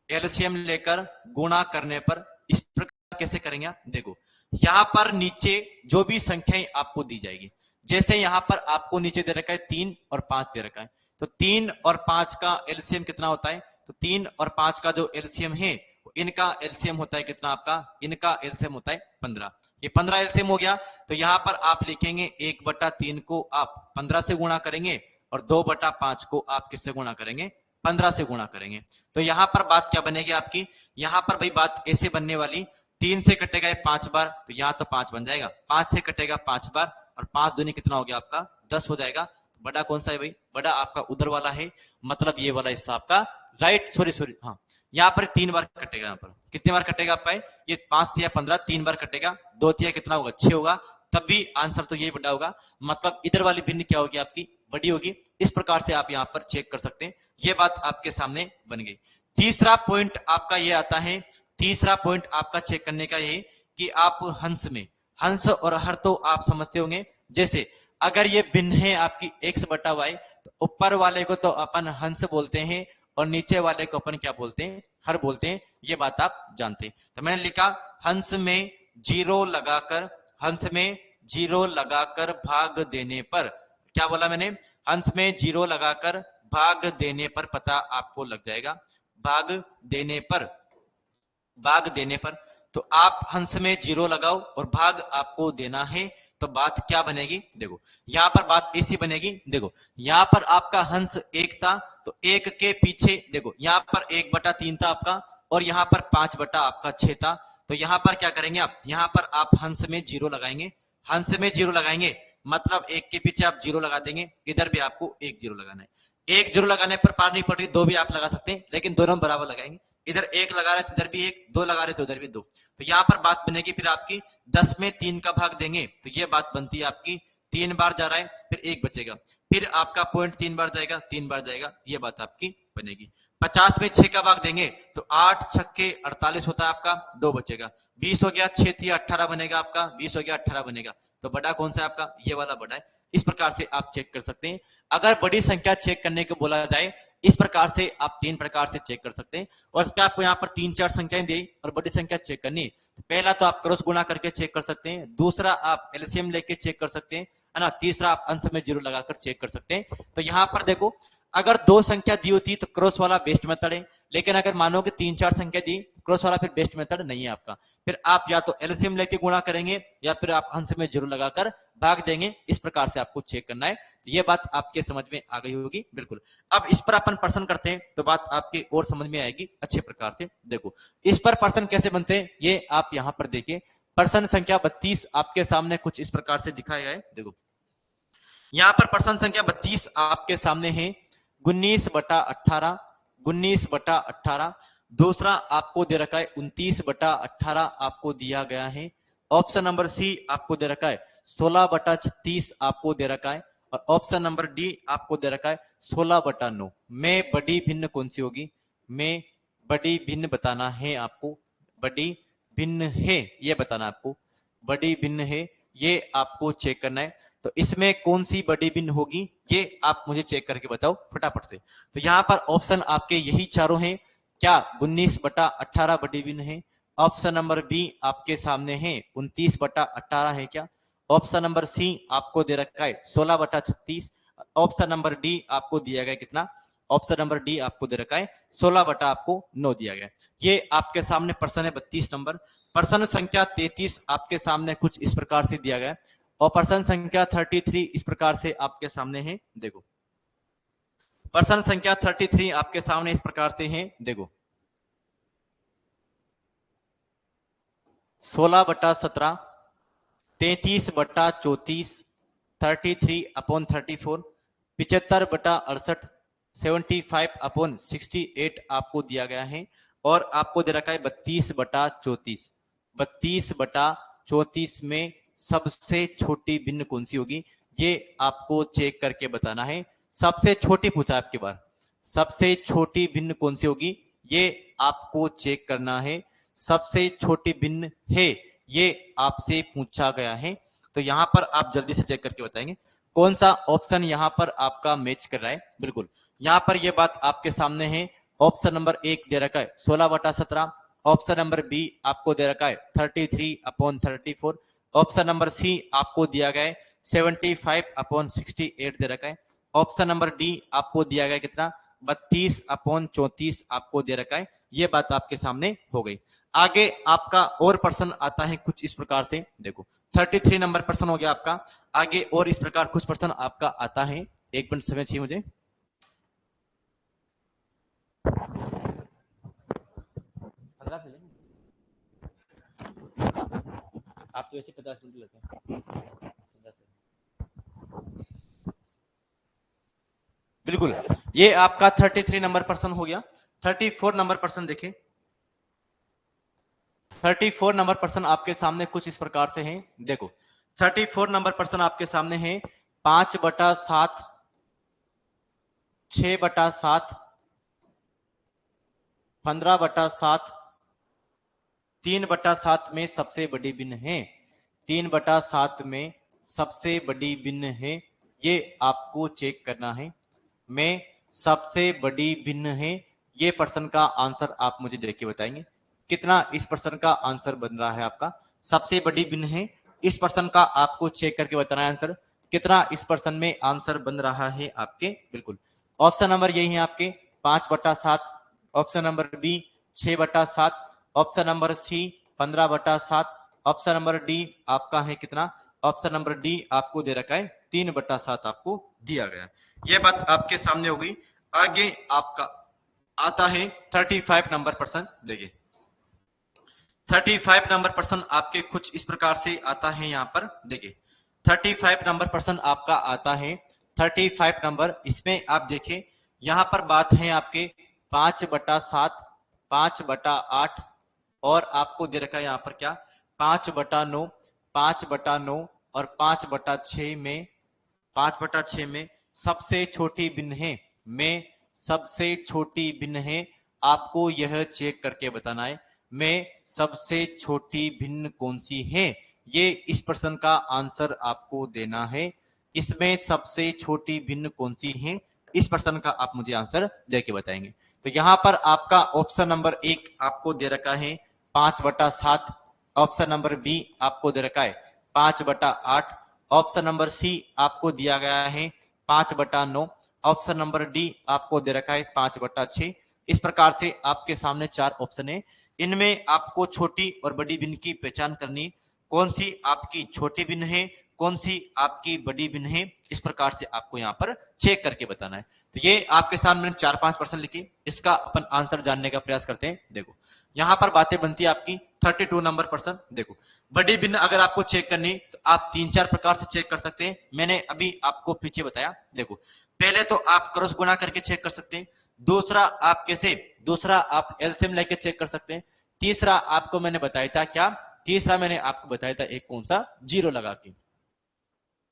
एलसीएम लेकर गुणा करने पर इस प्रकार कैसे करेंगे आप। देखो यहां पर नीचे जो भी संख्याएं आपको दी जाएगी, जैसे यहां पर आपको नीचे दे रखा है 3 और 5 दे रखा है, तो 3 और 5 का एलसीएम कितना होता है, तो 3 और 5 का जो एलसीएम है इनका एलसीएम होता है कितना आपका, इनका एलसीएम होता है 15। ये 15 एलसीएम हो गया, तो यहां पर आप लिखेंगे 1/3 को आप 15 से गुणा करेंगे और 2/5 को आप किससे गुणा करेंगे, 15 से गुणा करेंगे। तो यहां पर बात क्या बनेगी आपकी, यहां पर भाई बात ऐसे बनने वाली, 3 से कटेगा 5 बार तो यहां तो 5 बन जाएगा, 5 से कटेगा 5 बार और 5 दूनी कितना हो गया आपका 10 हो जाएगा। तो बड़ा कौन सा है भाई, बड़ा आपका उधर वाला है, मतलब ये वाला हिस्सा आपका राइट, सॉरी हाँ, यहाँ पर 3 बार कटेगा, यहाँ पर कितने बार कटेगा आपका, ये 5 तिया 15, 3 बार कटेगा, 2 तिया कितना होगा 6 होगा, तब भी आंसर तो यही बड़ा होगा, मतलब इधर वाली भिन्न क्या होगी आपकी, बड़ी होगी। इस प्रकार से आप यहाँ पर चेक कर सकते हैं, ये बात आपके सामने बन गई। तीसरा पॉइंट आपका ये आता है, तीसरा पॉइंट आपका चेक करने का ये कि आप हंस में, हंस और हर तो आप समझते होंगे, जैसे अगर ये भिन्न है आपकी x/y, तो ऊपर वाले को तो अपन हंस बोलते हैं और नीचे वाले को अपन क्या बोलते हैं, हर बोलते हैं, ये बात आप जानते हैं। तो मैंने लिखा हंस में जीरो लगाकर, हंस में जीरो लगाकर भाग देने पर, क्या बोला मैंने, हंस में जीरो लगाकर भाग देने पर पता आपको लग जाएगा, भाग देने पर, भाग देने पर। तो आप हंस में जीरो लगाओ और भाग आपको देना है, तो बात क्या बनेगी, देखो यहाँ पर बात ऐसी बनेगी, देखो यहाँ पर आपका हंस 1 था, तो 1 के पीछे देखो यहाँ पर 1/3 था आपका, और यहाँ पर 5/6 था। तो यहाँ पर क्या करेंगे आप, यहाँ पर आप हंस में 0 लगाएंगे, हंस में 0 लगाएंगे, मतलब 1 के पीछे आप 0 लगा देंगे, इधर भी आपको 1 0 लगाना है। 1 0 लगाने पर पार नहीं पड़ रही, 2 भी आप लगा सकते हैं, लेकिन दोनों बराबर लगाएंगे, इधर 1 लगा रहे तो इधर भी 1, 2 लगा रहे तो उधर भी 2। तो यहाँ पर बात बनेगी फिर आपकी 10 में 3 का भाग देंगे, तो ये बात बनती है आपकी 3 बार जा रहा है, फिर 1 बचेगा, फिर आपका पॉइंट 3 बार जाएगा, 3 बार जाएगा, ये बात आपकी बनेगी। 50 में 6 का भाग देंगे तो 8 छक्के 48 होता है आपका, 2 बचेगा, 20 हो गया, 6 थी 18 बनेगा आपका, 20 हो गया 18 बनेगा। तो बड़ा कौन सा है आपका, ये वाला बड़ा है। इस प्रकार से आप चेक कर सकते हैं। अगर बड़ी संख्या चेक करने को बोला जाए, इस प्रकार से आप 3 प्रकार से चेक कर सकते हैं। और इसका आपको यहाँ पर 3-4 संख्याएं दी और बड़ी संख्या चेक करनी है, तो पहला तो आप क्रॉस गुणा करके चेक कर सकते हैं, दूसरा आप एलसीएम लेके चेक कर सकते हैं, है ना, तीसरा आप अंश में 0 लगाकर चेक कर सकते हैं। तो यहाँ पर देखो, अगर 2 संख्या दी होती तो क्रॉस वाला बेस्ट मेथड है, लेकिन अगर मानो कि 3-4 संख्या दी, क्रॉस वाला फिर बेस्ट मेथड नहीं है आपका। फिर आप या तो एलसीएम लेके गुणा करेंगे या फिर आप अंश में 0 लगाकर भाग देंगे। इस प्रकार से आपको चेक करना है। तो ये बात आपके समझ में आ गई होगी, बिल्कुल। अब इस पर अपन पर्सन करते हैं तो बात आपके और समझ में आएगी अच्छे प्रकार से। देखो इस पर पर्सन कैसे बनते हैं, ये आप यहाँ पर देखिए। पर्सन संख्या 32 आपके सामने कुछ इस प्रकार से दिखाया है। देखो यहाँ पर पर्सन संख्या 32 आपके सामने है, 19/18, 19/18। दूसरा आपको दे रखा है 29/18 आपको दिया गया है। ऑप्शन नंबर सी आपको दे रखा है 16/36 आपको दे रखा है, और ऑप्शन नंबर डी आपको दे रखा है 16/9। में बड़ी भिन्न कौन सी होगी, में बड़ी भिन्न बताना है आपको, बड़ी भिन्न है ये बताना आपको, बड़ी भिन्न है ये आपको चेक करना है। तो इसमें कौन सी बड़ी भिन्न होगी ये आप मुझे चेक करके बताओ फटाफट से। तो यहाँ पर ऑप्शन आपके यही चारों हैं, क्या 19/18 बड़ी भिन्न है? ऑप्शन नंबर बी आपके सामने है 29/18 है क्या? ऑप्शन नंबर सी आपको दे रखा है 16/36। ऑप्शन नंबर डी आपको दिया गया कितना, ऑप्शन नंबर डी आपको दे रखा है 16/9 दिया गया। ये आपके सामने प्रश्न है 32 नंबर। प्रश्न संख्या 33 आपके सामने कुछ इस प्रकार से दिया गया, और प्रश्न संख्या 33 इस प्रकार से आपके सामने है। देखो प्रश्न संख्या 33 आपके सामने इस प्रकार से है। देखो 16/17, 33/34, 33/34, 75/68, 75/68 आपको दिया गया है, और आपको दे रखा है 32/34। 32/34 में सबसे छोटी भिन्न कौन सी होगी, ये आपको चेक करके बताना है। सबसे छोटी पूछा आपके बार, सबसे छोटी भिन्न कौन सी होगी ये आपको चेक करना है। सबसे छोटी भिन्न है ये आपसे पूछा गया है। तो यहां पर आप जल्दी से चेक करके बताएंगे कौन सा ऑप्शन यहां पर आपका मैच कर रहा है। बिल्कुल यहां पर यह बात आपके सामने है। ऑप्शन नंबर 1 दे रखा है 16/17, ऑप्शन नंबर बी आपको दे रखा है 33/34, ऑप्शन नंबर सी आपको दिया गया है 75/68 दे रखा है, ऑप्शन नंबर डी आपको दिया गया कितना 32/34 आपको दे रखा है। ये बात आपके सामने हो गई। आगे आपका और प्रश्न आता है कुछ इस प्रकार से। देखो 33 नंबर प्रश्न हो गया आपका। आगे और इस प्रकार कुछ प्रश्न आपका आता है, एक मिनट समय चाहिए मुझे। आप तो वैसे 50 मिनट लेते हैं। बिल्कुल ये आपका 33 नंबर प्रश्न हो गया। 34 नंबर प्रश्न देखें। 34 नंबर प्रश्न आपके सामने कुछ इस प्रकार से हैं। देखो 34 नंबर प्रश्न आपके सामने है 5/7, 6/7, 15/7, 3/7 में सबसे बड़ी भिन्न है। 3/7 में सबसे बड़ी भिन्न है, ये आपको चेक करना है। में सबसे बड़ी भिन्न है, ये प्रश्न का आंसर आप मुझे देख के बताएंगे कितना इस प्रश्न का आंसर बन रहा है आपका। सबसे बड़ी भिन्न है इस प्रश्न का आपको चेक करके बताना है आंसर कितना इस प्रश्न में आंसर बन रहा है आपके। बिल्कुल ऑप्शन नंबर यही है आपके 5/7, option number B 6/7, option number C 15/7, option number D आपका है कितना ऑप्शन नंबर डी आपको दे रखा है 3/7 आपको दिया गया है। यह बात आपके सामने हो गई। आगे आपका आता है 35 नंबर प्रश्न। देखिए 35 नंबर प्रश्न आपके कुछ इस प्रकार से आता है। यहाँ पर देखिए 35 नंबर प्रश्न आपका आता है। 35 नंबर, इसमें आप देखिए यहाँ पर बात है आपके 5/7, 5/8 और आपको दे रखा है यहाँ पर क्या 5/9, 5/9 और 5/6 में 5/6 में सबसे छोटी भिन्न है, में सबसे छोटी भिन्न है। आपको यह चेक करके बताना है में सबसे छोटी भिन्न कौन सी है। ये इस प्रश्न का आंसर आपको देना है। इसमें सबसे छोटी भिन्न कौन सी है, इस प्रश्न का आप मुझे आंसर देके बताएंगे। तो यहां पर आपका ऑप्शन नंबर 1 आपको दे रखा है 5/7, ऑप्शन नंबर बी आपको दे रखा है 5/8, ऑप्शन नंबर सी आपको दिया गया है 5/9, ऑप्शन नंबर डी आपको दे रखा है 5/6। इस प्रकार से आपके सामने 4 ऑप्शन है। इनमें आपको छोटी और बड़ी भिन्न की पहचान करनी, कौन सी आपकी छोटी भिन्न है, कौन सी आपकी बड़ी भिन्न है, इस प्रकार से आपको यहाँ पर चेक करके बताना है। तो ये आपके सामने 4-5 प्रश्न लिखी, इसका अपन आंसर जानने का प्रयास करते हैं। देखो यहाँ पर बातें बनती है आपकी 32 नंबर प्रश्न। देखो बड़ी भिन्न अगर आपको चेक करनी तो आप 3-4 प्रकार से चेक कर सकते हैं। मैंने अभी आपको पीछे बताया। देखो पहले तो आप क्रॉस गुणा करके चेक कर सकते हैं, दूसरा आप कैसे, दूसरा आप एलसीएम लेके चेक कर सकते हैं, तीसरा आपको मैंने बताया था क्या, तीसरा मैंने आपको बताया था एक कौन सा, जीरो लगा के।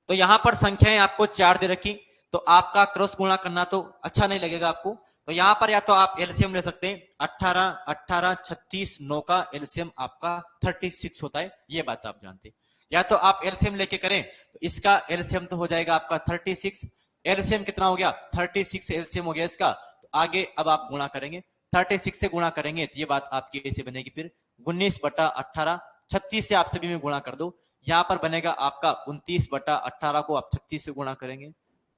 तो यहां पर संख्याएं आपको 4 दे रखी, तो आपका क्रॉस गुणा करना तो अच्छा नहीं लगेगा आपको। तो यहां पर या तो आप एलसीएम ले सकते हैं, 18, 18, 36, 9 का एलसीएम आपका 36 होता है, ये बात आप जानते हैं। या तो आप एलसीएम लेके करें तो इसका एलसीएम तो हो जाएगा आपका 36, एलसीएम कितना हो गया 36 एलसीएम हो गया इसका। तो आगे अब आप गुणा करेंगे, 36 से गुणा करेंगे तो ये बात आपकी ऐसे बनेगी फिर 19/18, 36 से आप सभी में गुणा कर दो, यहां पर बनेगा आपका 29/18 को आप 36 से गुणा करेंगे,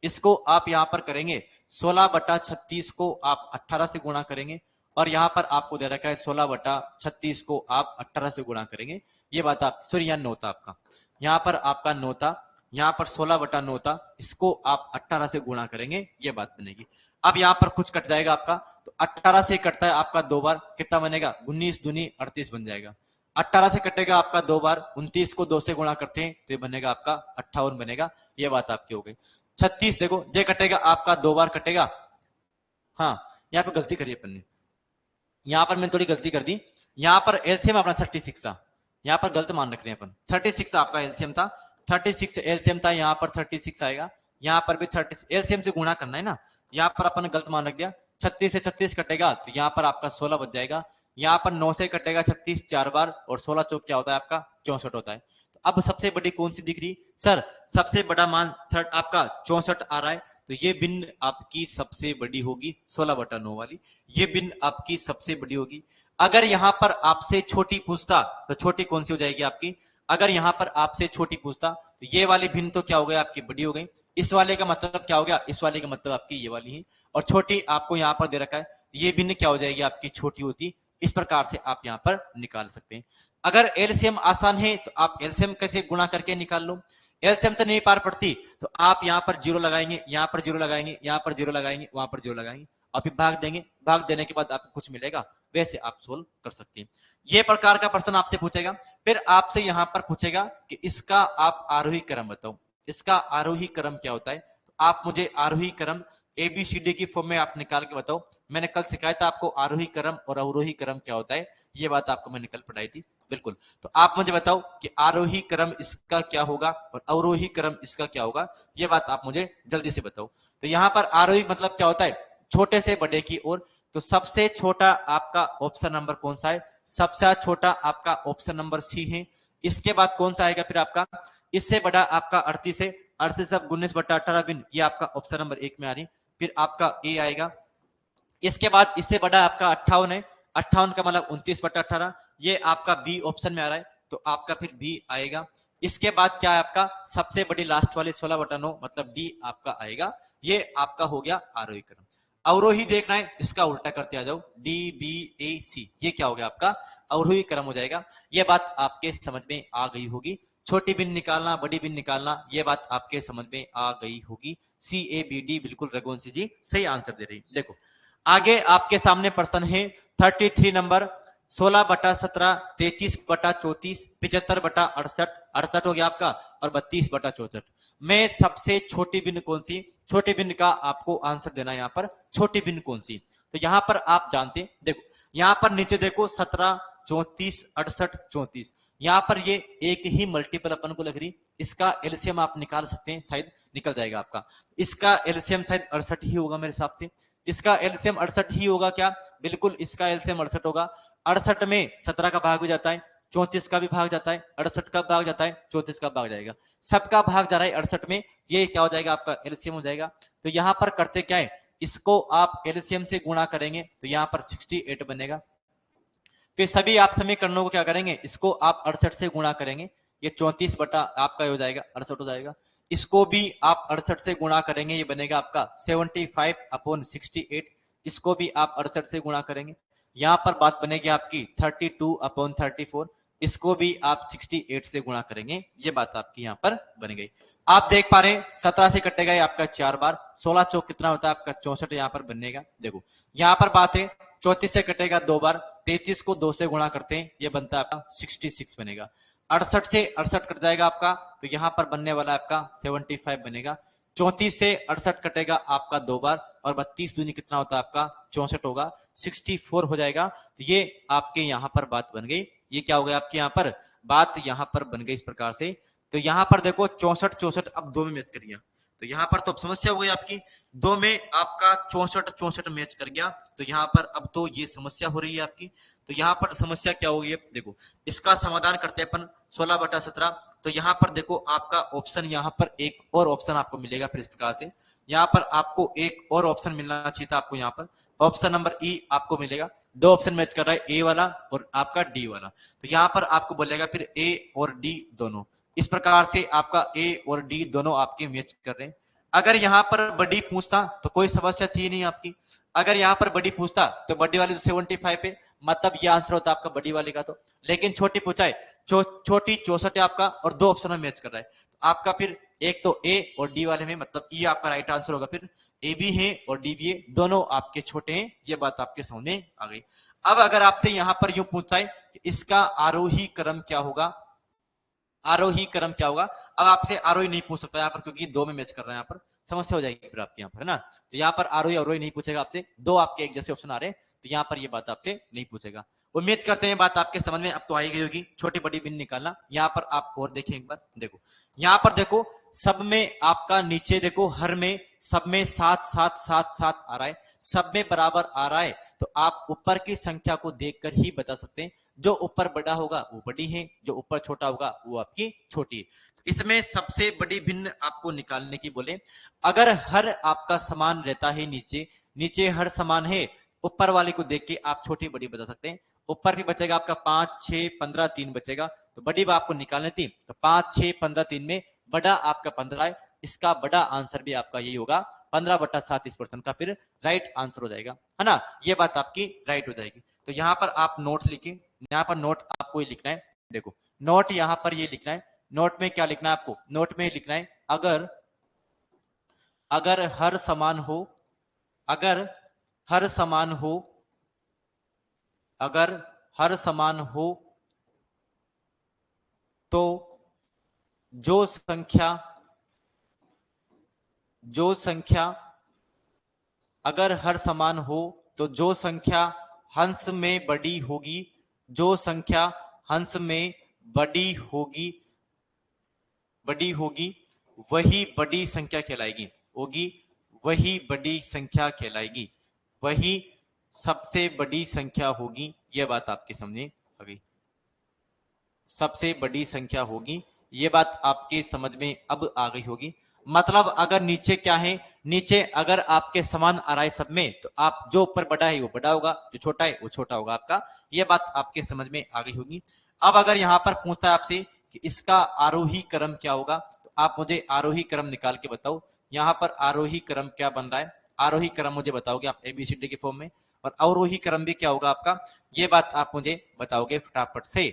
इसको आप यहां पर करेंगे 16/36 को आप 18 से गुणा करेंगे, और यहां पर आपको दे रखा है 16/36 को आप 18 से गुणा करेंगे। ये बात आप सॉरी यहाँ 9 था आपका, यहां पर आपका 9 था, यहां पर 16/9 था, इसको आप 18 से गुणा करेंगे, ये बात बनेगी। अब यहां पर कुछ कट जाएगा आपका, तो 18 से कटता है आपका 2 बार, कितना बनेगा 19 दूनी 38 बन जाएगा। 18 से कटेगा आपका 2 बार, 29 को 2 से गुणा करते हैं तो ये बनेगा आपका 58 बनेगा, ये बात आपकी हो गई। 36 देखो ये कटेगा आपका 2 बार कटेगा, हाँ यहाँ पर गलती करिए अपन ने, यहाँ पर मैंने थोड़ी गलती कर दी, यहाँ पर एलसीएम अपना 36 था, यहाँ पर गलत मान रख रहे हैं अपन, 36 आपका एलसीएम था, 36 एलसीएम था, यहाँ पर 36 आएगा, यहाँ पर भी 30 एलसीएम से गुणा करना है ना, यहाँ पर अपन गलत मान रख दिया। 36 से 36 कटेगा तो यहाँ पर आपका 16 बच जाएगा, यहाँ पर 9 से कटेगा 36 4 बार, और 16 चौक क्या होता है आपका 64 होता है। तो अब सबसे बड़ी कौन सी दिख रही सर, सबसे बड़ा मान थर्ड आपका 64 आ रहा है, तो ये भिन्न आपकी सबसे बड़ी होगी 16/9 वाली, ये भिन्न आपकी सबसे बड़ी होगी। अगर यहां पर आपसे छोटी पूछता तो छोटी कौन सी हो जाएगी आपकी, अगर यहां पर आपसे छोटी पूछता तो ये वाली भिन्न तो क्या हो गई आपकी बड़ी हो गई, इस वाले का मतलब क्या हो गया, इस वाले का मतलब आपकी ये वाली है, और छोटी आपको यहां पर दे रखा है, ये भिन्न क्या हो जाएगी आपकी छोटी होती। इस प्रकार से आप यहां पर निकाल सकते हैं। अगर एलसीएम आसान है तो आप एलसीएम कैसे गुणा करके निकाल लो, एलसीएम से नहीं पार पड़ती तो आप यहां पर जीरो लगाएंगे, यहां पर जीरो लगाएंगे, यहां पर जीरो लगाएंगे, वहां पर जीरो लगाएंगे, और फिर भाग देंगे, भाग देने के बाद आपको कुछ मिलेगा, वैसे आप सोल्व कर सकते हैं। ये प्रकार का प्रश्न आपसे पूछेगा। फिर आपसे यहां पर पूछेगा कि इसका आप आरोही क्रम बताओ, इसका आरोही क्रम क्या होता है, तो आप मुझे आरोही क्रम एबीसीडी की फॉर्म में आप निकाल के बताओ। मैंने कल सिखाया था आपको आरोही क्रम और अवरोही क्रम क्या होता है, ये बात आपको मैंने कल पढ़ाई थी, बिल्कुल। तो आप मुझे बताओ कि आरोही क्रम इसका क्या होगा और अवरोही क्रम इसका क्या होगा, ये बात आप मुझे जल्दी से बताओ। तो यहां पर आरोही मतलब क्या होता है, छोटे से बड़े की ओर, तो सबसे छोटा आपका ऑप्शन नंबर कौन सा है, सबसे छोटा आपका ऑप्शन नंबर सी है। इसके बाद कौन सा आएगा फिर आपका, इससे बड़ा आपका 38 है, 38 सब 19/18 बिन, ये आपका ऑप्शन नंबर 1 में आ रही। फिर आपका ए आएगा, इसके बाद इससे बड़ा आपका 58 है, 58 का मतलब 29/18, ये आपका बी ऑप्शन में आ रहा है, तो आपका फिर बी आएगा। इसके बाद क्या है आपका सबसे बड़ी लास्ट वाली 16/9 मतलब डी आपका आएगा, ये आपका हो गया आरोही क्रम। अवरोही देखना है, इसका उल्टा करते आ जाओ, डी बी ए सी, ये क्या हो गया आपका अवरोही क्रम हो जाएगा। ये बात आपके समझ में आ गई होगी। छोटी बिन निकालना, बड़ी बिन निकालना, ये बात आपके समझ में आ गई होगी। CABD बिल्कुल रघुवंशी जी सही आंसर दे रही। देखो आगे आपके सामने प्रश्न है 33 नंबर, 16/17, 33/34, 75/68, 68 हो गया आपका, और 32/64 में सबसे छोटी बिन कौन सी? छोटी बिन का आपको आंसर देना है यहाँ पर, छोटी बिन कौन सी? तो यहाँ पर आप जानते, देखो यहाँ पर नीचे देखो 17, 34, 68, 34, यहाँ पर ये एक ही मल्टीपल अपन को लग रही, इसका एलसीएम आप निकाल सकते हैं, शायद निकल जाएगा आपका। इसका एलसीएम शायद 68 ही होगा मेरे हिसाब से, इसका एलसीएम 68 ही होगा क्या? बिल्कुल इसका एलसीएम 68 होगा। 68 में 17 का भाग भी जाता है, 34 का भी भाग जाता है, 68 का भाग जाता है, 34 का भाग जाएगा, सबका भाग जा रहा है 68 में, ये क्या हो जाएगा आपका? एलसीएम हो जाएगा। तो यहाँ पर करते क्या है, इसको आप एलसीएम से गुणा करेंगे तो यहाँ पर 68 बनेगा। फिर सभी आप समीकरणों को क्या करेंगे, इसको आप 68 से गुणा करेंगे, ये 34 बटा आपका हो जाएगा 68 हो जाएगा। इसको भी आप 68 से गुणा करेंगे, ये बनेगा आपका 75/68, इसको भी आप 68 से गुणा करेंगे, यहाँ पर बात बनेगी आपकी 32/34, इसको भी आप 68 से गुणा करेंगे, ये बात आपकी यहाँ पर बन गई। आप देख पा रहे हैं 17 से कटेगा ये आपका 4 बार, 16 चौक कितना होता है आपका 64 यहाँ पर बनेगा। देखो यहाँ पर बात है 34 से कटेगा 2 बार, 33 को 2 से गुणा करते हैं, ये बनता है आपका 66 बनेगा। 68 से 68 कट जाएगा आपका, तो यहाँ पर बनने वाला आपका 75 बनेगा। 34 से 68 कटेगा आपका 2 बार, और 32 दूनी कितना होता है आपका 64 होगा, 64 हो जाएगा। तो ये आपके यहाँ पर बात बन गई, ये क्या हो गया आपके यहाँ पर बात यहाँ पर बन गई इस प्रकार से। तो यहाँ पर देखो 64 64 अब 2 में मैच कर गया, तो यहाँ पर तो समस्या हो गई आपकी, 2 में आपका 64 64 मैच कर गया, तो यहाँ पर अब तो ये समस्या हो रही है आपकी। तो यहाँ पर समस्या क्या होगी, देखो इसका समाधान करते हैं अपन 16/17। तो यहाँ पर देखो आपका ऑप्शन, यहाँ पर एक और ऑप्शन आपको मिलेगा फिर इस प्रकार से, यहाँ पर आपको एक और ऑप्शन मिलना चाहिए था आपको, यहाँ पर ऑप्शन नंबर ई आपको मिलेगा। 2 ऑप्शन मैच कर रहा है, ए वाला और आपका डी वाला, तो यहाँ पर आपको बोलेगा फिर ए और डी दोनों, इस प्रकार से आपका ए और डी दोनों आपके मैच कर रहे हैं। अगर यहाँ पर बड़ी पूछता तो कोई समस्या थी नहीं आपकी, अगर यहाँ पर बड़ी पूछता तो बड़ी वाली तो 75 पे, मतलब ये आंसर होता आपका बड़ी वाले का। तो लेकिन छोटी पूछा है, छोटी 64 है आपका, और 2 ऑप्शन में मैच कर रहा है, तो आपका फिर एक तो ए और डी वाले में, मतलब ये आपका राइट आंसर होगा। फिर ए भी है और डी भी है, दोनों आपके छोटे हैं, ये बात आपके सामने आ गई। अब अगर आपसे यहाँ पर यूं पूछा है कि इसका आरोही क्रम क्या होगा, आरोही क्रम क्या होगा, अब आपसे आरोही नहीं पूछ सकता यहाँ पर, क्योंकि 2 में मैच कर रहे हैं, यहाँ पर समस्या हो जाएगी फिर आपके यहाँ पर, है ना। तो यहाँ पर आरोही अवरोही नहीं पूछेगा आपसे, 2 आपके एक जैसे ऑप्शन आ रहे हैं, तो यहाँ पर ये बात आपसे नहीं पूछेगा। उम्मीद करते हैं बात आपके समझ में अब तो आई गई होगी, छोटी बड़ी बिन निकालना। यहाँ पर आप और देखें एक बार, देखो यहाँ पर देखो सब में आपका नीचे देखो, हर में सब में 7 7 7 7 आ रहा है, सब में बराबर आ रहा है, तो आप ऊपर की संख्या को देखकर ही बता सकते हैं, जो ऊपर बड़ा होगा वो बड़ी है, जो ऊपर छोटा होगा वो आपकी छोटी है। तो इसमें सबसे बड़ी भिन्न आपको निकालने की बोले, अगर हर आपका समान रहता है, नीचे नीचे हर समान है, ऊपर वाले को देख के आप छोटी बड़ी बता सकते हैं। ऊपर भी बचेगा आपका 5 6 15 3 बचेगा, तो बड़ी आपको निकालनी थी, तो 5 6 15 3 में बड़ा आपका 15 है, इसका बड़ा आंसर भी आपका यही होगा 15/7 इस प्रश्न का फिर राइट आंसर हो जाएगा, है ना। ये बात आपकी राइट हो जाएगी। तो यहाँ पर आप नोट लिखें, यहाँ पर नोट आपको ये लिखना है, देखो नोट यहाँ पर ये लिखना है, नोट में क्या लिखना है आपको, नोट में लिखना है अगर हर समान हो, अगर हर समान हो, अगर हर समान हो, तो जो संख्या अगर हर समान हो तो जो संख्या हंस में बड़ी होगी, जो संख्या हंस में बड़ी होगी वही बड़ी संख्या कहलाएगी, वही बड़ी संख्या कहलाएगी, वही सबसे बड़ी संख्या होगी। यह बात आपके सामने आ गई, सबसे बड़ी संख्या होगी, ये बात आपके समझ में अब आ गई होगी। मतलब अगर नीचे क्या है, नीचे अगर आपके समान आ रहा है सब में, तो आप जो ऊपर बड़ा है वो बड़ा होगा, जो छोटा है वो छोटा होगा आपका, ये बात आपके समझ में आ गई होगी। अब अगर यहाँ पर पूछता है आपसे कि इसका आरोही क्रम क्या होगा, तो आप मुझे आरोही क्रम निकाल के बताओ, यहाँ पर आरोही क्रम क्या बन रहा है, आरोही क्रम मुझे बताओगे आप ABCD के फॉर्म में, और अवरोही क्रम भी क्या होगा आपका, ये बात आप मुझे बताओगे फटाफट से।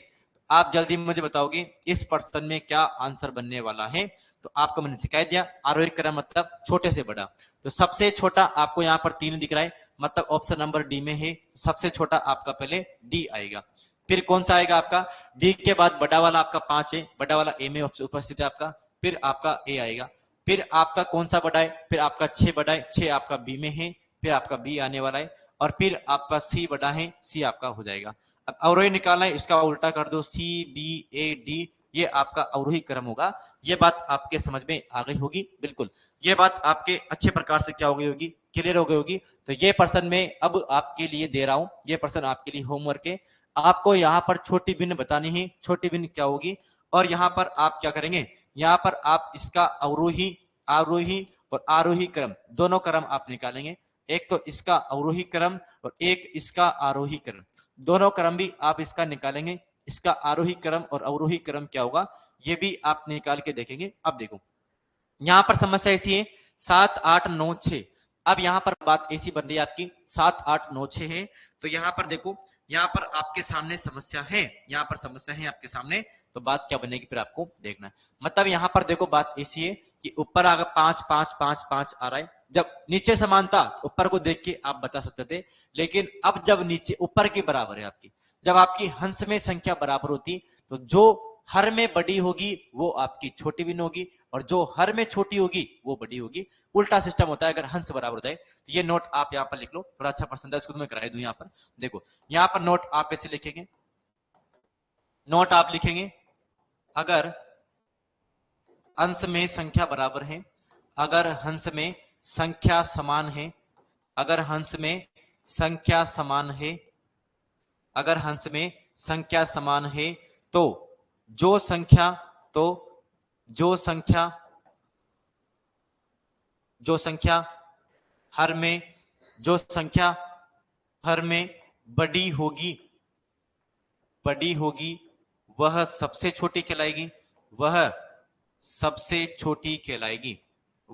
आप जल्दी मुझे बताओगे इस प्रश्न में क्या आंसर बनने वाला है। तो आपको मैंने सिखा दिया, आरोही क्रम मतलब छोटे से बड़ा। तो सबसे छोटा आपको यहाँ पर 3 दिख रहा है, मतलब ऑप्शन नंबर डी में है। सबसे छोटा आपका पहले डी आएगा, फिर कौन सा आएगा आपका, डी के बाद बड़ा वाला आपका 5 है, बड़ा वाला ए में उपस्थित है आपका, फिर आपका ए आएगा, फिर आपका कौन सा बड़ा है, फिर आपका 6 बड़ा है, 6 आपका बी में है, फिर आपका बी आने वाला है, और फिर आपका सी बड़ा है, सी आपका हो जाएगा। अब अवरोही निकालना है, इसका उल्टा कर दो, सी बी ए डी, ये आपका अवरोही क्रम होगा। ये बात आपके समझ में आ गई होगी, बिल्कुल ये बात आपके अच्छे प्रकार से क्या हो गई होगी, क्लियर हो गई होगी। तो ये प्रश्न में अब आपके लिए दे रहा हूं, ये प्रश्न आपके लिए होमवर्क है। आपको यहाँ पर छोटी भिन्न बतानी है, छोटी भिन्न क्या होगी, और यहाँ पर आप क्या करेंगे, यहाँ पर आप इसका अवरोही आरोही और आरोही क्रम दोनों क्रम आप निकालेंगे। एक तो इसका अवरोही क्रम और एक इसका आरोही क्रम, दोनों क्रम भी आप इसका निकालेंगे। इसका आरोही क्रम और अवरोही क्रम क्या होगा ये भी आप निकाल के देखेंगे। अब देखो यहां पर समस्या ऐसी है 7 8 9 6। अब यहां पर बात ऐसी बन रही है आपकी 7 8 9 6 है। तो यहां पर देखो, यहां पर आपके सामने समस्या है, यहां पर समस्या है आपके सामने। तो बात क्या बनेगी फिर आपको देखना है। मतलब यहां पर देखो बात ऐसी है कि ऊपर अगर 5 5 5 5 आ रहा है, जब नीचे समानता ऊपर को देख के आप बता सकते थे, लेकिन अब जब नीचे ऊपर के बराबर है आपकी, जब आपकी हंस में संख्या बराबर होती तो जो हर में बड़ी होगी वो आपकी छोटी भिन्न होगी, और जो हर में छोटी होगी वो बड़ी होगी। उल्टा सिस्टम होता है अगर हंस बराबर होता है। तो ये नोट आप यहाँ पर लिख लो, थोड़ा अच्छा प्रश्न था, इसको मैं करा दूं। यहाँ पर देखो, यहाँ पर नोट आप ऐसे लिखेंगे, नोट आप लिखेंगे अगर अंश में संख्या बराबर है, अगर हंस में संख्या समान है, अगर हंस में संख्या समान है, अगर हंस में संख्या समान है, तो जो संख्या तो जो संख्या जो संख्या हर में जो संख्या हर में बड़ी होगी वह सबसे छोटी कहलाएगी, वह सबसे छोटी कहलाएगी,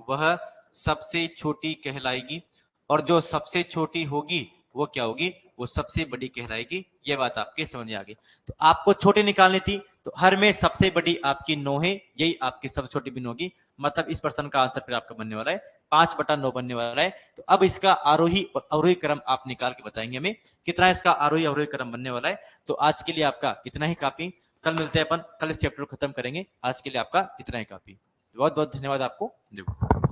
वह सबसे छोटी कहलाएगी। और जो सबसे छोटी होगी वो क्या होगी, वो सबसे बड़ी कहलाएगी। ये बात आपके समझ में आ गई। तो आपको छोटी निकालनी थी, तो हर में सबसे बड़ी आपकी 9 है, यही आपकी सबसे छोटी भिन्न होगी। मतलब इस प्रश्न का आंसर फिर आपका बनने वाला है 5/9 बनने वाला है। तो अब इसका आरोही और अवरोही क्रम आप निकाल के बताएंगे हमें कितना इसका आरोही अवरोही क्रम बनने वाला है। तो आज के लिए आपका इतना ही काफी, कल मिलते हैं अपन, कल इस चैप्टर को खत्म करेंगे। आज के लिए आपका इतना ही काफी। बहुत बहुत धन्यवाद आपको। देखो